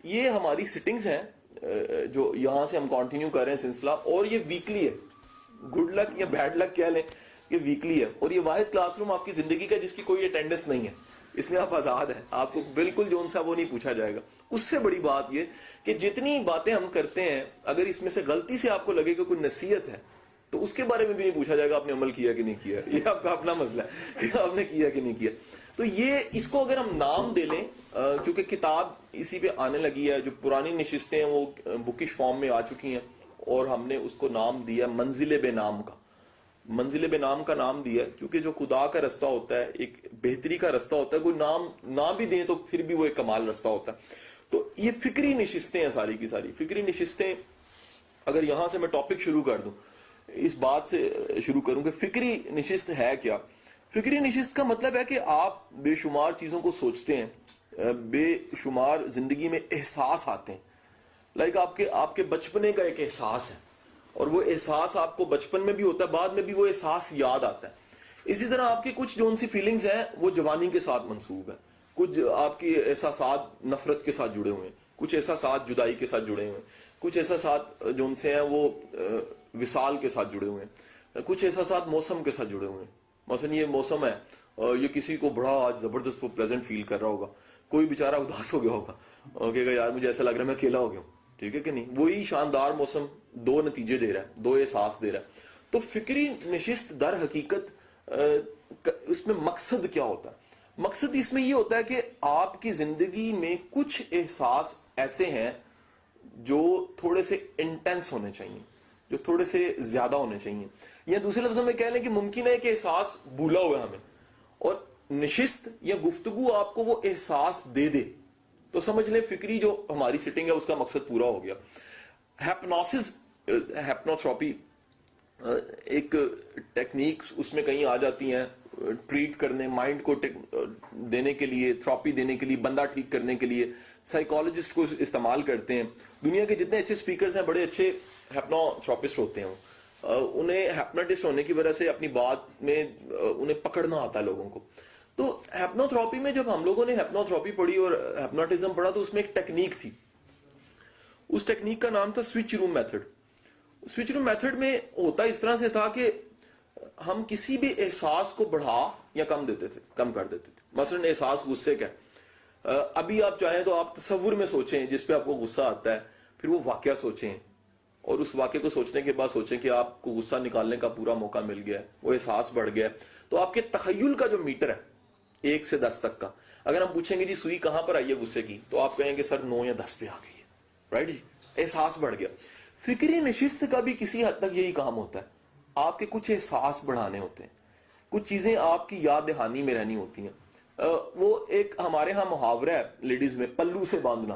یہ ہماری سٹنگز ہیں جو یہاں سے ہم کنٹینیو کر رہے ہیں سلسلہ, اور یہ ویکلی ہے. گڈ لک یا بیڈ لک کہہ لیں, یہ ویکلی ہے. اور یہ واحد کلاس روم آپ کی زندگی کا جس کی کوئی اٹینڈنس نہیں ہے. اس میں آپ آزاد ہیں, آپ کو بالکل جو ان سا وہ نہیں پوچھا جائے گا. اس سے بڑی بات یہ کہ جتنی باتیں ہم کرتے ہیں اگر اس میں سے غلطی سے آپ کو لگے کہ کوئی نصیحت ہے تو اس کے بارے میں بھی نہیں پوچھا جائے گا آپ نے عمل کیا کہ نہیں کیا. یہ آپ کا اپنا مسئلہ ہے کہ آپ نے کیا کہ نہیں کیا. تو یہ اس کو اگر ہم نام دے لیں, کیونکہ کتاب اسی پہ آنے لگی ہے, جو پرانی نشستیں ہیں وہ بکش فارم میں آ چکی ہیں, اور ہم نے اس کو نام دیا منزل بے نام کا. منزل بے نام کا نام دیا کیونکہ جو خدا کا رستہ ہوتا ہے, ایک بہتری کا رستہ ہوتا ہے, کوئی نام نہ بھی دیں تو پھر بھی وہ ایک کمال رستہ ہوتا ہے. تو یہ فکری نشستیں ہیں ساری کی ساری. فکری نشستیں, اگر یہاں سے میں ٹاپک شروع کر دوں, اس بات سے شروع کروں کہ فکری نشست ہے کیا. فکری نشست کا مطلب ہے کہ آپ بے شمار چیزوں کو سوچتے ہیں, بے شمار زندگی میں احساس آتے ہیں. لائک آپ کے بچپنے کا ایک احساس ہے, اور وہ احساس آپ کو بچپن میں بھی ہوتا ہے, بعد میں بھی وہ احساس یاد آتا ہے. اسی طرح آپ کی کچھ جو ان سی فیلنگز ہیں وہ جوانی کے ساتھ منسوب ہیں. کچھ آپ کی احساسات نفرت کے ساتھ جڑے ہوئے ہیں, کچھ احساسات جدائی کے ساتھ جڑے ہوئے ہیں, کچھ احساسات جو ان سے ہیں وہ وصال کے ساتھ جڑے ہوئے ہیں, کچھ احساسات موسم کے ساتھ جڑے ہوئے ہیں. مثلا یہ موسم ہے, یہ کسی کو بڑا آج زبردست وہ پلیزنٹ فیل کر رہا ہوگا, کوئی بیچارہ اداس ہو گیا ہوگا, کہے گا یار مجھے ایسا لگ رہا ہے میں اکیلا ہو گیا ہوں. ٹھیک ہے کہ نہیں. وہی شاندار موسم دو نتیجے دے رہا ہے, دو احساس دے رہا ہے. تو فکری نشست در حقیقت اس میں مقصد کیا ہوتا ہے؟ مقصد اس میں یہ ہوتا ہے کہ آپ کی زندگی میں کچھ احساس ایسے ہیں جو تھوڑے سے انٹینس ہونے چاہیے, جو تھوڑے سے زیادہ ہونے چاہیے. یا دوسرے لفظوں میں کہہ لیں کہ ممکن ہے کہ احساس بھولا ہوا ہے ہمیں, اور نشست یا گفتگو آپ کو وہ احساس دے دے, تو سمجھ لیں فکری جو ہماری سٹنگ ہے اس کا مقصد پورا ہو گیا. ہیپنوسس, ہیپنوتھراپی ایک ٹیکنیک اس میں کہیں آ جاتی ہیں ٹریٹ کرنے, مائنڈ کو دینے کے لیے, تھراپی دینے کے لیے, بندہ ٹھیک کرنے کے لیے سائیکالوجسٹ کو استعمال کرتے ہیں. دنیا کے جتنے اچھے سپیکرز ہیں بڑے اچھے ہیپنوتھراپسٹ ہوتے ہیں. انہیں ہیپنوٹسٹ ہونے کی وجہ سے اپنی بات میں انہیں پکڑنا آتا ہے لوگوں کو. تو ہیپنوتھراپی میں جب ہم لوگوں نے ہیپنوتھراپی پڑھی اور ہیپنوٹزم پڑھا تو اس میں ایک ٹیکنیک تھی. اس ٹیکنیک کا نام تھا سوئچ روم میتھڈ. سوئچ روم میتھڈ میں ہوتا اس طرح سے تھا کہ ہم کسی بھی احساس کو بڑھا یا کم کر دیتے تھے. مثلا احساس غصے کا, ابھی آپ چاہیں تو آپ تصور میں سوچیں جس پہ آپ کو غصہ آتا ہے, پھر وہ واقعہ سوچیں, اور اس واقعے کو سوچنے کے بعد سوچیں کہ آپ کو غصہ نکالنے کا پورا موقع مل گیا ہے, وہ احساس بڑھ گیا. تو آپ کے تخیل کا جو میٹر ہے 1 سے 10 تک کا, اگر ہم پوچھیں گے جی سوئی کہاں پر آئی ہے غصے کی, تو آپ کہیں گے سر 9 یا 10 پہ آ گئی ہے. رائٹ جی, احساس بڑھ گیا. فکری نشست کا بھی کسی حد تک یہی کام ہوتا ہے. آپ کے کچھ احساس بڑھانے ہوتے ہیں, کچھ چیزیں آپ کی یاد دہانی میں رہنی ہوتی ہیں. وہ ایک ہمارے ہاں محاورہ ہے لیڈیز میں, پلو سے باندھنا.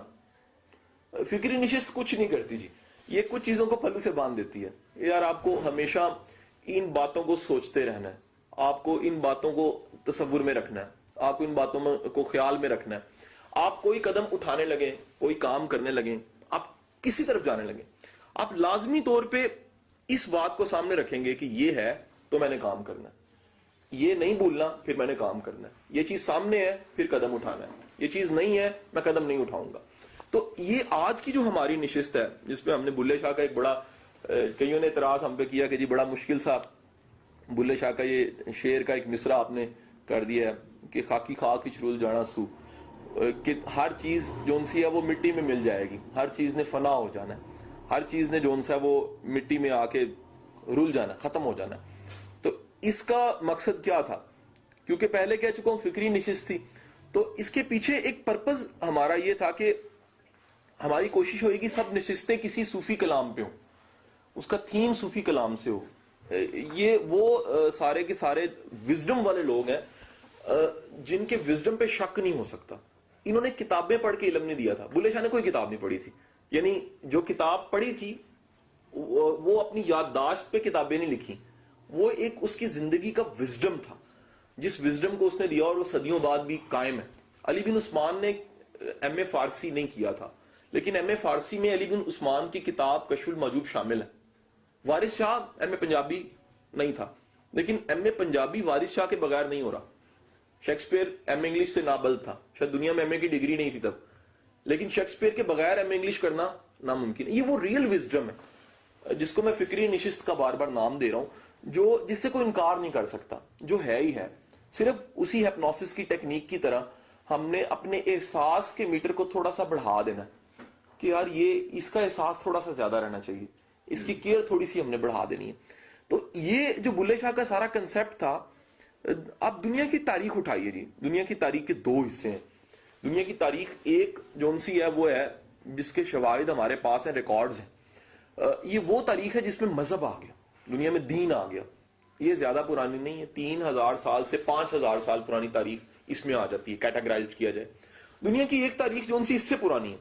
فکری نشست کچھ نہیں کرتی جی, یہ کچھ چیزوں کو پلو سے باندھ دیتی ہے. یار آپ کو ہمیشہ ان باتوں کو سوچتے رہنا ہے, آپ کو ان باتوں کو تصور میں رکھنا ہے, آپ کو ان باتوں کو خیال میں رکھنا ہے. آپ کوئی قدم اٹھانے لگیں, کوئی کام کرنے لگیں, آپ کسی طرف جانے لگیں, آپ لازمی طور پہ اس بات کو سامنے رکھیں گے کہ یہ ہے تو میں نے کام کرنا ہے, یہ نہیں بھولنا پھر میں نے کام کرنا ہے, یہ چیز سامنے ہے پھر قدم اٹھانا ہے, یہ چیز نہیں ہے میں قدم نہیں اٹھاؤں گا. تو یہ آج کی جو ہماری نشست ہے جس پہ ہم نے بلے شاہ کا ایک بڑا, کئیوں نے اعتراض ہم پہ کیا کہ جی بڑا مشکل سا بلے شاہ کا یہ شعر کا ایک مصرع آپ نے کر دیا ہے کہ خاکی خاک ہی رول جانا سو, کہ ہر چیز جو ان سی ہے وہ مٹی میں مل جائے گی, ہر چیز نے فنا ہو جانا ہے, ہر چیز نے جو ان سا وہ مٹی میں آ کے رول جانا, ختم ہو جانا. تو اس کا مقصد کیا تھا؟ کیونکہ پہلے کہہ چکا ہوں فکری نشست تھی, تو اس کے پیچھے ایک پرپز ہمارا یہ تھا کہ ہماری کوشش ہوئے گی سب نشستیں کسی صوفی کلام پہ ہوں, اس کا تھیم صوفی کلام سے ہو. یہ وہ سارے کے سارے وزڈم والے لوگ ہیں جن کے وزڈم پہ شک نہیں ہو سکتا. انہوں نے کتابیں پڑھ کے علم نہیں دیا تھا. بلے شاہ نے کوئی کتاب نہیں پڑھی تھی, یعنی جو کتاب پڑھی تھی وہ اپنی یادداشت پہ کتابیں نہیں لکھی, وہ ایک اس کی زندگی کا وزڈم تھا جس وزڈم کو اس نے دیا, اور وہ صدیوں بعد بھی قائم ہے. علی بن عثمان نے ایم اے فارسی نہیں کیا تھا, لیکن ایم اے فارسی میں علی بن عثمان کی کتاب کشف المحجوب شامل ہے. وارث شاہ ایم اے پنجابی نہیں تھا, لیکن ایم اے پنجابی وارث شاہ کے بغیر نہیں ہو رہا. شیکسپیئر ایم اے انگلش سے نابلد تھا, شاید دنیا میں ایم اے کی ڈگری نہیں تھی تب, لیکن شیکسپیئر کے بغیر ایم اے انگلش کرنا ناممکن ہے. یہ وہ ریئل وزڈم ہے جس کو میں فکری نشست کا بار بار نام دے رہا ہوں, جو جس سے کوئی انکار نہیں کر سکتا, جو ہے ہی ہے. صرف اسی ہپنوسس کی ٹیکنیک کی طرح ہم نے اپنے احساس کے میٹر کو تھوڑا سا بڑھا دینا کہ یار یہ اس کا احساس تھوڑا سا زیادہ رہنا چاہیے, اس کی کیئر تھوڑی سی ہم نے بڑھا دینی ہے. تو یہ جو بلے شاہ کا سارا کنسپٹ تھا. اب دنیا کی تاریخ اٹھائیے جی, دنیا کی تاریخ کے دو حصے ہیں. دنیا کی تاریخ ایک جون سی ہے وہ ہے جس کے شواہد ہمارے پاس ہیں, ریکارڈز ہیں. یہ وہ تاریخ ہے جس میں مذہب آ گیا, دنیا میں دین آ گیا. یہ زیادہ پرانی نہیں ہے, 3000 سال سے 5000 سال پرانی تاریخ اس میں آ جاتی ہے, کیٹاگرائزڈ کیا جائے. دنیا کی ایک تاریخ جون سی اس سے پرانی ہے,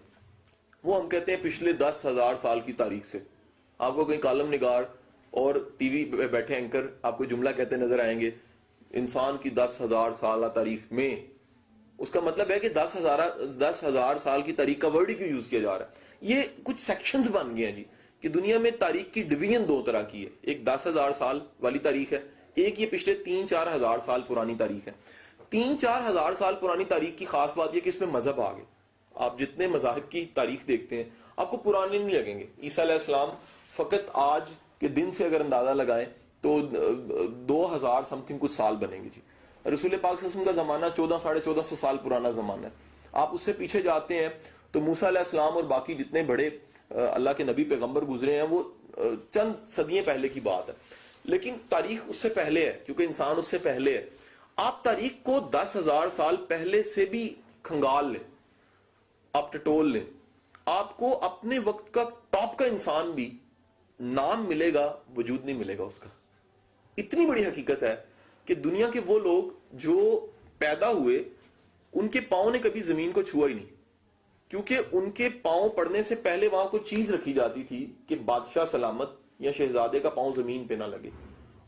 وہ ہم کہتے ہیں پچھلے 10,000 سال کی تاریخ سے. آپ کو کہیں کالم نگار اور ٹی وی پہ بیٹھے اینکر آپ کو جملہ کہتے نظر آئیں گے, انسان کی 10,000 سالہ تاریخ میں. اس کا مطلب ہے کہ 10,000 سال کی تاریخ کا ورڈ ہی کیوں یوز کیا جا رہا ہے. یہ کچھ سیکشنز بن گئے ہیں جی کہ دنیا میں تاریخ کی ڈویژن دو طرح کی ہے. ایک 10,000 سال والی تاریخ ہے, ایک یہ پچھلے 3-4 ہزار سال پرانی تاریخ ہے. 3-4 ہزار سال پرانی تاریخ کی خاص بات یہ کہ اس میں مذہب آ گئے. آپ جتنے مذاہب کی تاریخ دیکھتے ہیں آپ کو پرانے نہیں لگیں گے. عیسیٰ علیہ السلام فقط آج کے دن سے اگر اندازہ لگائیں تو 2000 سم تھنگ کچھ سال بنیں گے جی. رسول پاک صلی اللہ علیہ وسلم کا زمانہ 1400-1450 سال پرانا زمانہ ہے. آپ اس سے پیچھے جاتے ہیں تو موسیٰ علیہ السلام اور باقی جتنے بڑے اللہ کے نبی پیغمبر گزرے ہیں وہ چند صدیاں پہلے کی بات ہے. لیکن تاریخ اس سے پہلے ہے کیونکہ انسان اس سے پہلے ہے. آپ تاریخ کو 10,000 سال پہلے سے بھی کھنگال لیں, آپ ٹٹول لیں, آپ کو اپنے وقت کا ٹاپ کا انسان بھی نام ملے گا, وجود نہیں ملے گا اس کا. اتنی بڑی حقیقت ہے کہ دنیا کے وہ لوگ جو پیدا ہوئے ان کے پاؤں نے کبھی زمین کو چھوا ہی نہیں, کیونکہ ان کے پاؤں پڑنے سے پہلے وہاں کوئی چیز رکھی جاتی تھی کہ بادشاہ سلامت یا شہزادے کا پاؤں زمین پہ نہ لگے.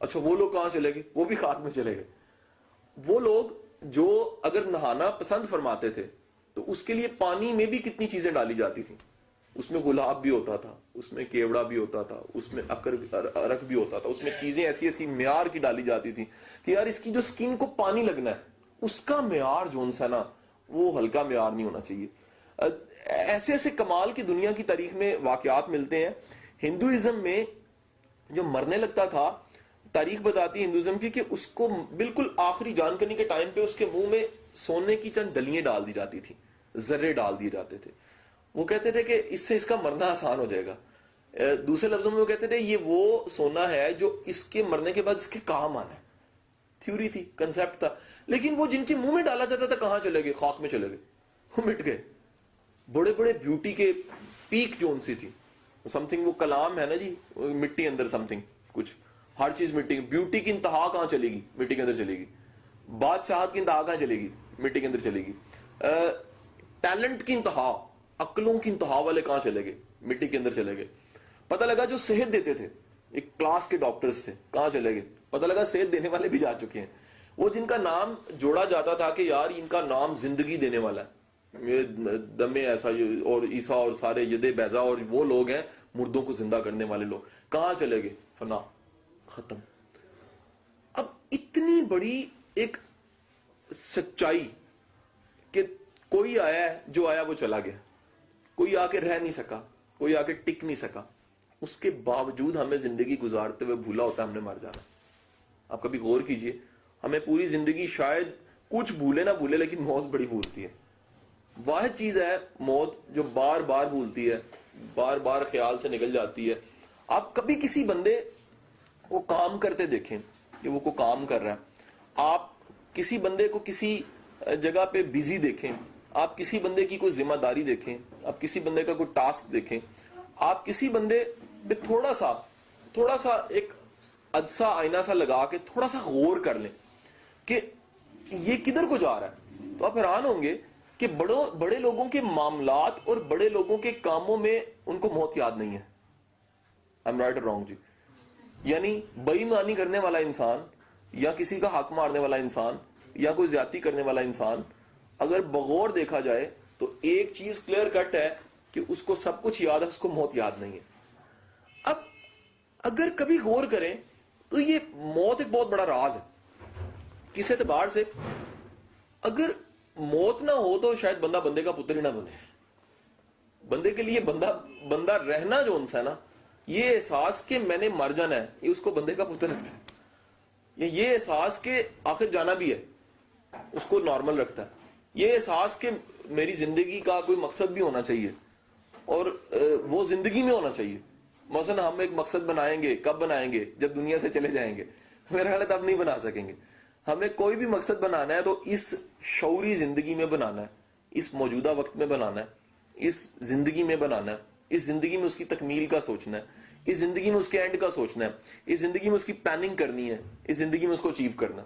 اچھا وہ لوگ کہاں چلے گئے؟ وہ بھی خاک میں چلے گئے. وہ لوگ جو اگر نہانا پسند فرماتے تھے تو اس کے لیے پانی میں بھی کتنی چیزیں ڈالی جاتی تھیں. اس میں گلاب بھی ہوتا تھا, اس میں کیوڑا بھی ہوتا تھا, اس میں ارک بھی ہوتا تھا, اس میں چیزیں ایسی ایسی معیار کی ڈالی جاتی تھی کہ یار اس کی جو سکن کو پانی لگنا ہے اس کا معیار جو سا نا وہ ہلکا معیار نہیں ہونا چاہیے. ایسے ایسے کمال کی دنیا کی تاریخ میں واقعات ملتے ہیں. ہندوازم میں جو مرنے لگتا تھا, تاریخ بتاتی ہے ہندوازم کی کہ اس کو بالکل آخری جان کرنے کے ٹائم پہ اس کے منہ میں سونے کی چند ڈلیاں ڈال دی جاتی تھی, ذرے ڈال دیے جاتے تھے. وہ کہتے تھے کہ اس سے اس کا مرنا آسان ہو جائے گا. دوسرے لفظوں میں وہ کہتے تھے یہ وہ سونا ہے جو اس کے مرنے کے بعد اس کے کام آنا ہے. تھیوری تھی, کنسپٹ تھا. لیکن وہ جن کے منہ میں ڈالا جاتا تھا کہاں چلے گئے؟ خاک میں چلے گئے, وہ مٹ گئے. بڑے بڑے بیوٹی کے پیک جو ان سی تھی, سم تھنگ وہ کلام ہے نا جی, مٹی اندر سم تھنگ کچھ, ہر چیز مٹی. بیوٹی کی انتہا کہاں چلے گی؟ مٹی کے اندر چلے گی. بادشاہت کی انتہا کہاں چلے گی؟ مٹی کے اندر چلے گی. ٹیلنٹ کی انتہا, عقلوں کی انتہا والے کہاں چلے گئے؟ مٹی کے اندر چلے گئے. پتہ لگا جو صحت دیتے تھے, ایک کلاس کے ڈاکٹرز تھے, کہاں چلے گئے؟ پتہ لگا صحت دینے والے بھی جا چکے ہیں. وہ جن کا نام جوڑا جاتا تھا کہ یار ان کا نام زندگی دینے والا ہے, دم ایسا اور عیسیٰ اور سارے ید بیضا, اور وہ لوگ ہیں مردوں کو زندہ کرنے والے لوگ, کہاں چلے گئے؟ فنا, ختم. اب اتنی بڑی ایک سچائی کہ کوئی آیا ہے, جو آیا وہ چلا گیا, کوئی آ کے رہ نہیں سکا, کوئی آ کے ٹک نہیں سکا. اس کے باوجود ہمیں زندگی گزارتے ہوئے بھولا ہوتا ہے ہم نے مر جانا. آپ کبھی غور کیجئے, ہمیں پوری زندگی شاید کچھ بھولے نہ بھولے لیکن موت بڑی بھولتی ہے. واحد چیز ہے موت جو بار بار بھولتی ہے, بار بار خیال سے نکل جاتی ہے. آپ کبھی کسی بندے کو کام کرتے دیکھیں کہ وہ کو کام کر رہا ہے, آپ کسی بندے کو کسی جگہ پہ بیزی دیکھیں, آپ کسی بندے کی کوئی ذمہ داری دیکھیں, آپ کسی بندے کا کوئی ٹاسک دیکھیں, آپ کسی بندے پہ تھوڑا سا ایک عدسہ آئینہ سا لگا کے تھوڑا سا غور کر لیں کہ یہ کدھر کو جا رہا ہے, تو آپ حیران ہوں گے کہ بڑے لوگوں کے معاملات اور بڑے لوگوں کے کاموں میں ان کو موت یاد نہیں ہے. I'm right or wrong جی؟ یعنی بے ایمانی کرنے والا انسان یا کسی کا حق مارنے والا انسان یا کوئی زیادتی کرنے والا انسان اگر بغور دیکھا جائے تو ایک چیز کلیئر کٹ ہے کہ اس کو سب کچھ یاد ہے, اس کو موت یاد نہیں ہے. اب اگر کبھی غور کریں تو یہ موت ایک بہت بڑا راز ہے. کس اعتبار سے؟ اگر موت نہ ہو تو شاید بندہ بندے کا پتر ہی نہ بنے. بندے کے لیے بندہ رہنا جو انسا ہے نا، یہ احساس کہ میں نے مر جانا ہے، یہ اس کو بندے کا پتر رکھتا ہے. یہ احساس کہ آخر جانا بھی ہے اس کو نارمل رکھتا ہے. یہ احساس کہ میری زندگی کا کوئی مقصد بھی ہونا چاہیے اور وہ زندگی میں ہونا چاہیے. مثلا ہم ایک مقصد بنائیں گے، کب بنائیں گے؟ جب دنیا سے چلے جائیں گے. میرا خیال ہے تب نہیں بنا سکیں گے. ہمیں کوئی بھی مقصد بنانا ہے تو اس شعوری زندگی میں بنانا ہے، اس موجودہ وقت میں بنانا ہے، اس زندگی میں بنانا ہے، اس زندگی میں اس کی تکمیل کا سوچنا ہے، اس زندگی میں اس کے اینڈ کا سوچنا ہے، اس زندگی میں اس کی پلاننگ کرنی ہے، اس زندگی میں اس کو اچیو کرنا.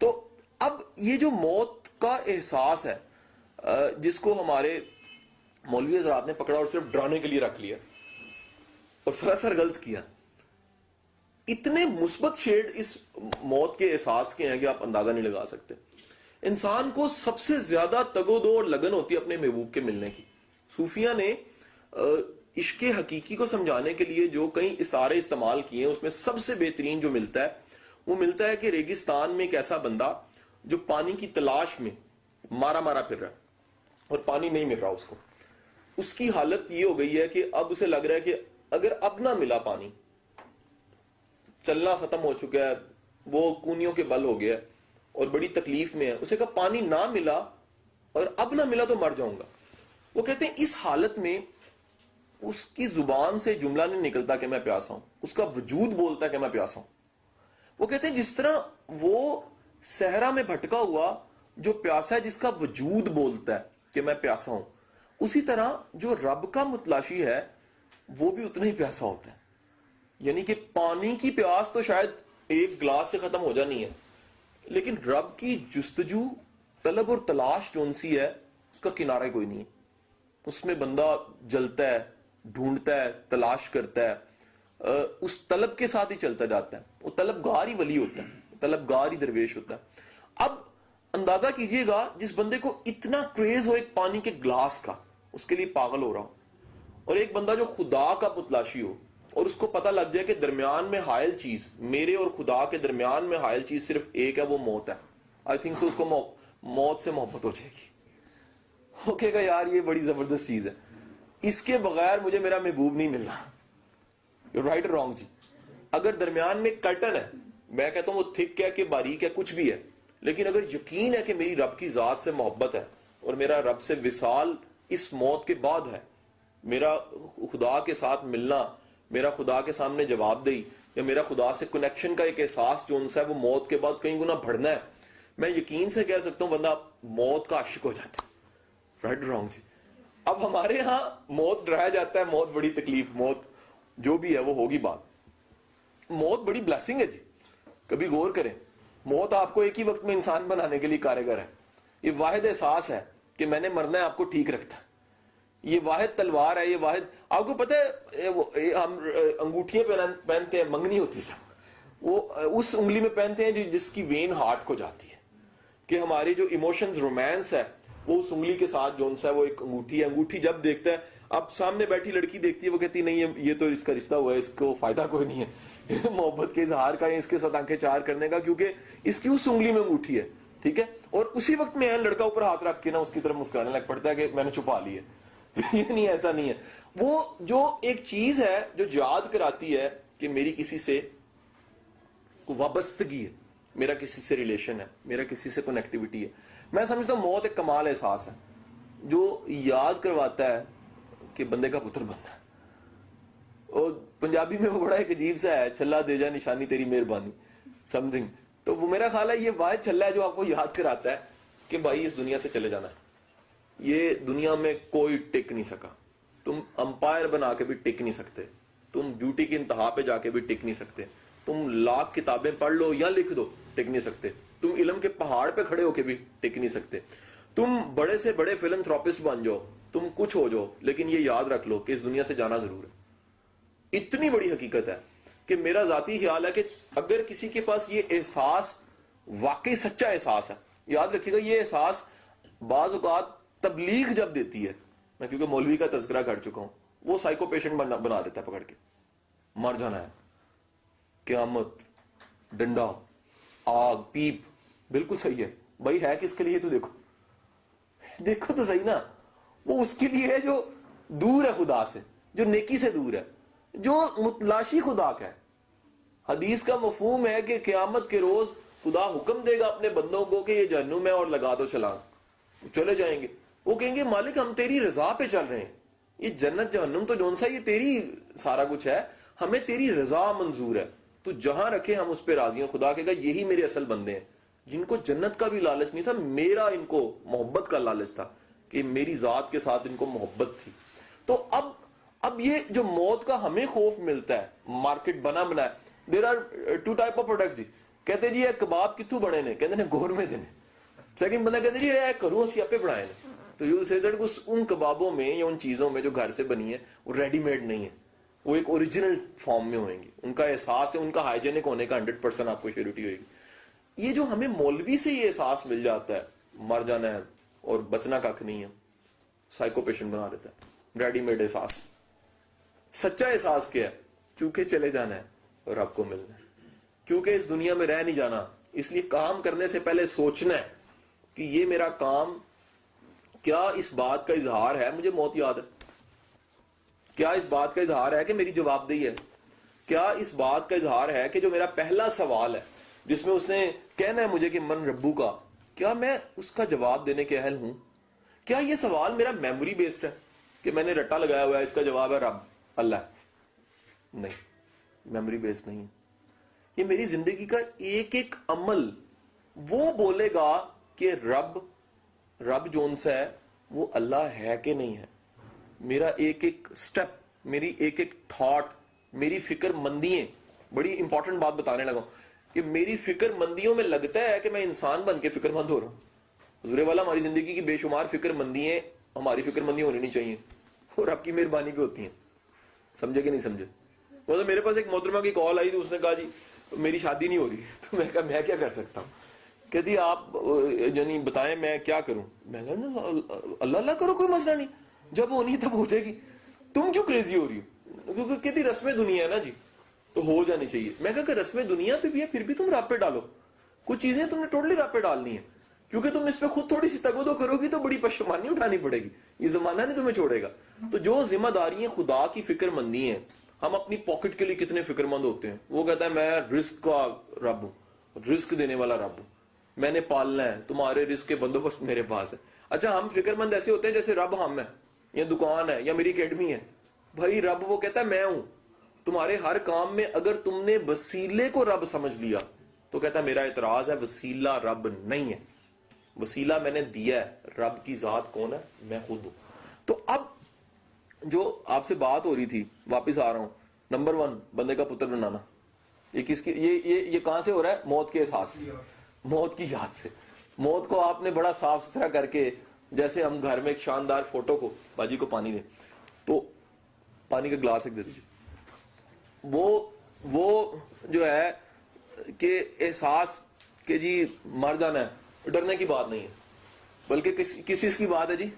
تو اب یہ جو موت کا احساس ہے جس کو ہمارے مولوی حضرات نے پکڑا اور صرف ڈرانے کے لیے رکھ لیا اور سراسر غلط کیا. اتنے مثبت شیڈ اس موت کے احساس کے ہیں کہ آپ اندازہ نہیں لگا سکتے. انسان کو سب سے زیادہ تگ و دو اور لگن ہوتی ہے اپنے محبوب کے ملنے کی. صوفیہ نے عشق حقیقی کو سمجھانے کے لیے جو کئی اشارے استعمال کیے ہیں اس میں سب سے بہترین جو ملتا ہے وہ ملتا ہے کہ ریگستان میں ایک ایسا بندہ جو پانی کی تلاش میں مارا پھر رہا ہے اور پانی نہیں مل رہا اس کو. اس کی حالت یہ ہو گئی ہے کہ اب اسے لگ رہا ہے کہ اگر اب نہ ملا پانی، چلنا ختم ہو چکا ہے، وہ کونیوں کے بل ہو گیا اور بڑی تکلیف میں ہے. اسے کہا پانی نہ ملا اور اب نہ ملا تو مر جاؤں گا. وہ کہتے ہیں اس حالت میں اس کی زبان سے جملہ نہیں نکلتا کہ میں پیاسا ہوں، اس کا وجود بولتا ہے کہ میں پیاسا ہوں. وہ کہتے ہیں جس طرح وہ صحرا میں بھٹکا ہوا جو پیاسا ہے جس کا وجود بولتا ہے کہ میں پیاسا ہوں، اسی طرح جو رب کا متلاشی ہے وہ بھی اتنا ہی پیاسا ہوتا ہے. یعنی کہ پانی کی پیاس تو شاید ایک گلاس سے ختم ہو جانی ہے، لیکن رب کی جستجو، طلب اور تلاش جو انسی ہے اس کا کنارہ کوئی نہیں ہے. اس میں بندہ جلتا ہے، ڈھونڈتا ہے، تلاش کرتا ہے، اس طلب کے ساتھ ہی چلتا جاتا ہے. وہ طلبگار ہی ولی ہوتا ہے، طلبگار ہی درویش ہوتا ہے. اب اندازہ کیجئے گا جس بندے کو اتنا کریز ہو ایک پانی کے گلاس کا، اس کے لیے پاگل ہو رہا ہو، اور ایک بندہ جو خدا کا متلاشی ہو اور اس کو پتہ لگ جائے کہ درمیان میں حائل چیز، میرے اور خدا کے درمیان میں حائل چیز صرف ایک ہے، وہ موت ہے. آئی تھنک سو اس کو موت سے محبت ہو جائے گی. وہ کہے گا یار یہ بڑی زبردست چیز ہے، اس کے بغیر مجھے میرا محبوب نہیں ملنا. رائٹ اور رانگ جی. اگر درمیان میں کرٹن ہے، میں کہتا ہوں وہ تھک ہے کہ باریک ہے، کچھ بھی ہے، لیکن اگر یقین ہے کہ میری رب کی ذات سے محبت ہے اور میرا رب سے وصال اس موت کے بعد ہے، میرا خدا کے ساتھ ملنا، میرا خدا کے سامنے جواب دہی یا میرا خدا سے کنیکشن کا ایک احساس جو انسا ہے وہ موت کے بعد کئی گنا بڑھنا ہے، میں یقین سے کہہ سکتا ہوں بندہ موت کا عاشق ہو جاتا ہے. رائٹ رانگ جی. اب ہمارے ہاں موت ڈرایا جاتا ہے، موت بڑی تکلیف، موت جو بھی ہے وہ ہوگی بات. موت بڑی بلیسنگ ہے جی. کبھی غور کریں، موت آپ کو ایک ہی وقت میں انسان بنانے کے لیے کارگر ہے. یہ واحد احساس ہے کہ میں نے مرنا ہے، آپ کو ٹھیک رکھتا ہے. یہ واحد تلوار ہے، یہ واحد. آپ کو پتہ ہے ہم انگوٹھیاں پہنتے ہیں، منگنی ہوتی ہے، وہ اس انگلی میں پہنتے ہیں جس کی وین ہارٹ کو جاتی ہے، کہ ہماری جو ایموشنز، رومانس ہے وہ اس انگلی کے ساتھ جو ہے وہ ایک انگوٹھی ہے. انگوٹھی جب دیکھتا ہے، اب سامنے بیٹھی لڑکی دیکھتی ہے، وہ کہتی نہیں یہ تو اس کا رشتہ ہوا ہے، اس کو فائدہ کوئی نہیں ہے محبت کے اظہار کا یا اس کے ساتھ آنکھیں چار کرنے کا، کیونکہ اس کی اس انگلی میں انگوٹھی ہے. ٹھیک ہے. اور اسی وقت میں لڑکا اوپر ہاتھ رکھ کے نا اس کی طرف مسکرانے لگ پڑتا ہے کہ میں نے چھپا لی ہے. یہ نہیں، ایسا نہیں ہے. وہ جو ایک چیز ہے جو یاد کراتی ہے کہ میری کسی سے وابستگی ہے، میرا کسی سے ریلیشن ہے، میرا کسی سے کنیکٹیوٹی ہے. میں سمجھتا ہوں موت ایک کمال احساس ہے جو یاد کرواتا ہے کہ بندے کا پتر بننا ہے. اور پنجابی میں وہ بڑا ایک عجیب سا ہے، چھلا دے جا نشانی تیری مہربانی سم تھنگ. تو وہ میرا خیال ہے یہ واحد چھلا ہے جو آپ کو یاد کراتا ہے کہ بھائی اس دنیا سے چلے جانا ہے. یہ دنیا میں کوئی ٹک نہیں سکا. تم امپائر بنا کے بھی ٹک نہیں سکتے، تم بیوٹی کی انتہا پہ جا کے بھی ٹک نہیں سکتے، تم لاکھ کتابیں پڑھ لو یا لکھ دو ٹک نہیں سکتے، تم علم کے پہاڑ پہ کھڑے ہو کے بھی ٹک نہیں سکتے، تم بڑے سے بڑے فلنتھراپسٹ بن جاؤ، تم کچھ ہو جاؤ، لیکن یہ یاد رکھ لو کہ اس دنیا سے جانا ضرور ہے. اتنی بڑی حقیقت ہے کہ میرا ذاتی خیال ہے کہ اگر کسی کے پاس یہ احساس واقعی سچا احساس ہے، یاد رکھیے گا یہ احساس بعض اوقات تبلیغ جب دیتی ہے، میں کیونکہ مولوی کا تذکرہ کر چکا ہوں، وہ سائیکو پیشنٹ بنا دیتا ہے پکڑ کے، مر جانا ہے، قیامت، ڈنڈا، آگ، پیپ. بالکل صحیح ہے بھائی، ہے کس کے لیے تو دیکھو تو صحیح نا. وہ اس کے لیے ہے جو دور ہے خدا سے, جو نیکی سے دور ہے, جو متلاشی خدا کا ہے. حدیث کا مفہوم ہے کہ قیامت کے روز خدا حکم دے گا اپنے بندوں کو کہ یہ جہنم ہے اور لگا دو چھلانگ, چلے جائیں گے. وہ کہیں گے مالک ہم تیری رضا پہ چل رہے ہیں, یہ جنت جہنم تو جون سا یہ تیری سارا کچھ ہے, ہمیں تیری رضا منظور ہے, تو جہاں رکھے ہم اس پہ راضی ہیں. خدا کہے گا یہی میرے اصل بندے ہیں, جن کو جنت کا بھی لالچ نہیں تھا, میرا ان کو محبت کا لالچ تھا کہ میری ذات کے ساتھ ان کو محبت تھی. تو اب یہ جو موت کا ہمیں خوف ملتا ہے, مارکیٹ بنا ہے. There are 2 type of products. کہتے جی یہ کباب کتوں بڑے نے, کہتے ہیں گور میں دینے. سیکنڈ بندہ کہتے جی یہ کروں اسی آپ پہ بڑھائے نے. تو یو سے دیٹ ان کبابوں میں یا ان چیزوں میں جو گھر سے بنی ہے وہ ریڈی میڈ نہیں ہے, وہ ایک اوریجنل فارم میں ہوئیں گی. ان کا احساس ہے, ان کا ہائیجینک ہونے کا 100% آپ کو شیورٹی ہوئے گی. یہ جو ہمیں مولوی سے یہ احساس مل جاتا ہے مر جانا ہے اور بچنا کھ نہیں ہے, سائیکو پیشنٹ بنا دیتا ہے. ریڈی میڈ احساس. سچا احساس کیا ہے؟ کیونکہ چلے جانا ہے اور آپ کو ملنا ہے, کیونکہ اس دنیا میں رہ نہیں جانا. اس لیے کام کرنے سے پہلے سوچنا ہے کہ یہ میرا کام کیا اس بات کا اظہار ہے مجھے موت یاد ہے, کیا اس بات کا اظہار ہے کہ میری جواب دہی ہے, کیا اس بات کا اظہار ہے کہ جو میرا پہلا سوال ہے جس میں اس نے کہنا ہے مجھے کہ من ربو کا, کیا میں اس کا جواب دینے کے اہل ہوں. کیا یہ سوال میرا میموری بیسڈ ہے کہ میں نے رٹا لگایا ہوا ہے اس کا جواب ہے رب اللہ. نہیں, میموری بیسڈ نہیں ہے. یہ میری زندگی کا ایک ایک عمل وہ بولے گا کہ رب جون سا ہے وہ اللہ ہے کہ نہیں ہے. میرا ایک ایک سٹیپ, میری ایک ایک تھاٹ, میری فکر مندیاں, بڑی امپورٹنٹ بات بتانے لگا کہ میری فکر مندیوں میں لگتا ہے کہ میں انسان بن کے فکر مند ہو رہا ہوں. حضور والا ہماری زندگی کی بے شمار فکر مندیاں, ہماری فکر مندیاں ہونی نہیں چاہیے اور آپ کی مہربانی پہ ہوتی ہیں. سمجھے کہ نہیں سمجھے؟ وہ میرے پاس ایک محترمہ کی کال آئی تھی, اس نے کہا جی میری شادی نہیں ہو رہی. تو میں کہا میں کیا کر سکتا ہوں؟ کہتی آپ یعنی بتائیں میں کیا کروں. میں کہا اللہ اللہ کرو, کوئی مسئلہ نہیں, جب ہونی ہے تب ہو جائے گی, تم کیوں کریزی ہو رہی ہو؟ کیونکہ کہتی رسم دنیا ہے نا جی تو ہو جانی چاہیے. میں کہا کہ رسم دنیا پہ بھی ہے, پھر بھی تم رب پہ ڈالو. کچھ چیزیں تم نے ٹوٹلی رب پہ ڈالنی ہے, کیونکہ تم اس پہ خود تھوڑی سی تگودو کرو گی تو بڑی پشیمانی اٹھانی پڑے گی, یہ زمانہ نہیں تمہیں چھوڑے گا. تو جو ذمہ داریاں خدا کی فکر مندی ہیں, ہم اپنی پاکٹ کے لیے کتنے فکر مند ہوتے ہیں. وہ کہتا ہے میں رزق کا رب ہوں, رزق دینے والا رب ہوں, میں نے پالنا ہے, تمہارے رزق کے بندوبست میرے پاس ہے. اچھا ہم فکر مند ایسے ہوتے ہیں جیسے رب ہم ہے یا دکان ہے یا میری اکیڈمی ہے. بھائی رب وہ کہتا ہے میں ہوں تمہارے ہر کام میں. اگر تم نے وسیلے کو رب سمجھ لیا تو کہتا ہے میرا اعتراض ہے, وسیلہ رب نہیں ہے, وسیلہ میں نے دیا ہے, رب کی ذات کون ہے؟ میں خود ہوں. تو اب جو آپ سے بات ہو رہی تھی, واپس آ رہا ہوں. نمبر 1 بندے کا پتر بنانا, یہ کس کی یہ کہاں سے ہو رہا ہے؟ موت کے احساس سے, موت کی یاد سے. موت کو آپ نے بڑا صاف ستھرا کر کے, جیسے ہم گھر میں ایک شاندار فوٹو کو, باجی کو پانی دیں تو پانی کا گلاس ایک دے دیجیے, وہ جو ہے کہ احساس کہ جی مر جانا ہے, ڈرنے کی بات نہیں ہے, بلکہ کس چیز کی بات ہے جی؟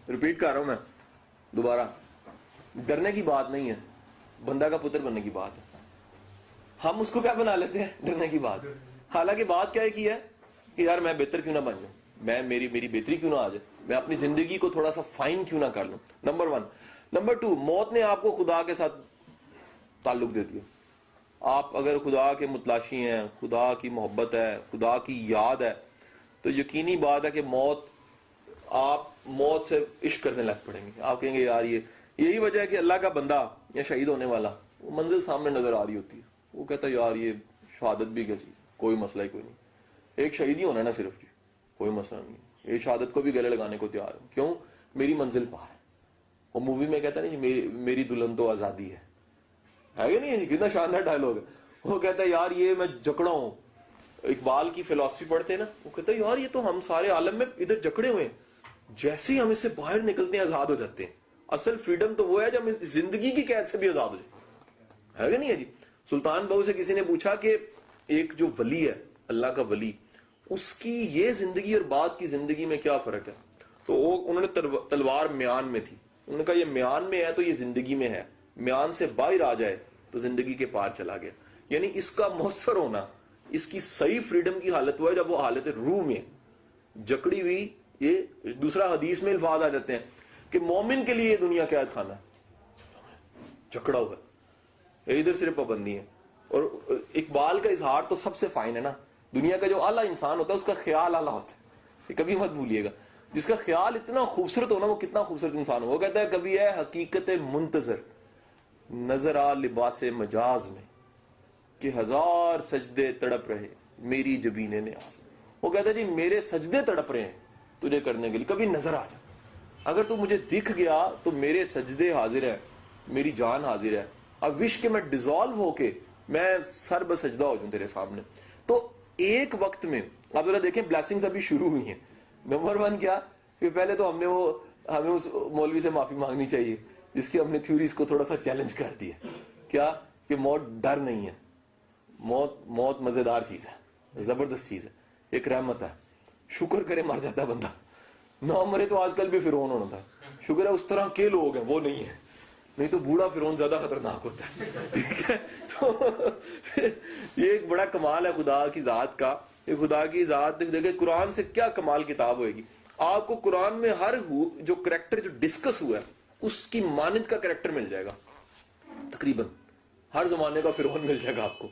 ریپیٹ کر رہا ہوں میں دوبارہ, ڈرنے کی بات نہیں ہے, بندہ کا پتر بننے کی بات ہے. ہم اس کو کیا بنا لیتے ہیں؟ ڈرنے کی بات. حالانکہ بات کیا ہے کہ یار میں بہتر کیوں نہ بن جاؤں, میں میری بہتری کیوں نہ آ جائے, میں اپنی زندگی کو تھوڑا سا فائن کیوں نہ کر لوں. نمبر 1. نمبر 2, موت نے آپ کو خدا کے ساتھ تعلق دے دیا. آپ اگر خدا کے متلاشی ہیں, خدا کی محبت ہے, خدا کی یاد ہے, تو یقینی بات ہے کہ آپ موت سے عشق کرنے لگ پڑیں گے. آپ کہیں گے یار یہی وجہ ہے کہ اللہ کا بندہ یا شہید ہونے والا وہ منزل سامنے نظر آ رہی ہوتی ہے, وہ کہتا ہے یار یہ شہادت بھی کیا چیز, کوئی مسئلہ ہی کوئی نہیں, ایک شہید ہی ہونا نا صرف جی, کوئی مسئلہ نہیں ہے, یہ شہادت کو بھی گلے لگانے کو تیار ہوں. کیوں؟ میری منزل پار ہے. وہ مووی میں کہتا ہے نا جی میری دلہن تو آزادی ہے کہ نہیں, کتنا شاندار ڈائلاگ ہے. وہ کہتا ہے یار یہ میں جکڑا ہوں. اقبال کی فلسفی پڑھتے ہیں نا, وہ کہتا ہے یار یہ تو ہم سارے عالم میں ادھر جکڑے ہوئے ہیں, جیسے ہی ہم اس سے باہر نکلتے ہیں آزاد ہو جاتے ہیں. اصل فریڈم تو وہ ہے جب ہم زندگی کی قید سے بھی آزاد ہو جائیں, ہے کہ نہیں ہے جی. سلطان بہو سے کسی نے پوچھا کہ ایک جو ولی ہے, اللہ کا ولی, اس کی یہ زندگی اور بعد کی زندگی میں کیا فرق ہے؟ تو انہوں نے تلوار میان میں تھی, انہوں نے کہا یہ میان میں ہے تو یہ زندگی میں ہے, میان سے باہر آ جائے تو زندگی کے پار چلا گیا. یعنی اس کا مؤثر ہونا, اس کی صحیح فریڈم کی حالت وہ ہے جب وہ حالت روح میں جکڑی ہوئی. یہ دوسرا حدیث میں الفاظ آ جاتے ہیں کہ مومن کے لیے یہ دنیا قید خانہ ہے، جکڑا ہوا ہے، ادھر صرف پابندی ہے. اور اقبال کا اظہار تو سب سے فائن ہے نا، دنیا کا جو اعلیٰ انسان ہوتا ہے اس کا خیال اعلیٰ ہوتا ہے، یہ کبھی مت بھولیے گا. جس کا خیال اتنا خوبصورت ہونا وہ کتنا خوبصورت انسان ہو. وہ کہتا ہے کبھی ہے حقیقت منتظر نظر آ لباس مجاز میں، کہ ہزار سجدے تڑپ رہے میری جبین نیاز میں. وہ کہتا ہے جی میرے سجدے تڑپ رہے ہیں تجھے کرنے کے لیے، کبھی نظر آ جا. اگر تو مجھے دکھ گیا تو میرے سجدے حاضر ہیں، میری جان حاضر ہے. اب وش کہ میں ڈیزالو ہو کے میں سر بسجدہ ہو جاؤں تیرے سامنے. تو ایک وقت میں آپ ذرا دیکھیں بلیسنگز ابھی شروع ہوئی ہیں. نمبر 1 کیا کہ پہلے تو ہمیں اس مولوی سے معافی مانگنی چاہیے جس کی ہم نے تھیوریز کو تھوڑا سا چیلنج کر دیا. کیا کہ موت ڈر نہیں ہے، موت مزیدار چیز ہے، زبردست چیز ہے، ایک رحمت ہے. شکر کرے مر جاتا ہے بندہ، نہ مرے تو آج کل بھی فرعون ہونا تھا. شکر ہے اس طرح کے لوگ ہیں وہ نہیں ہے، نہیں تو بوڑھا فرعون زیادہ خطرناک ہوتا ہے. ٹھیک ہے، تو یہ ایک بڑا کمال ہے خدا کی ذات کا. یہ خدا کی ذات دیکھیں قرآن سے کیا کمال کتاب ہوئے گی. آپ کو قرآن میں ہر جو کریکٹر جو ڈسکس ہوا ہے اس کی مانند کا کریکٹر مل جائے گا. تقریباً ہر زمانے کا فرعون مل جائے گا آپ کو،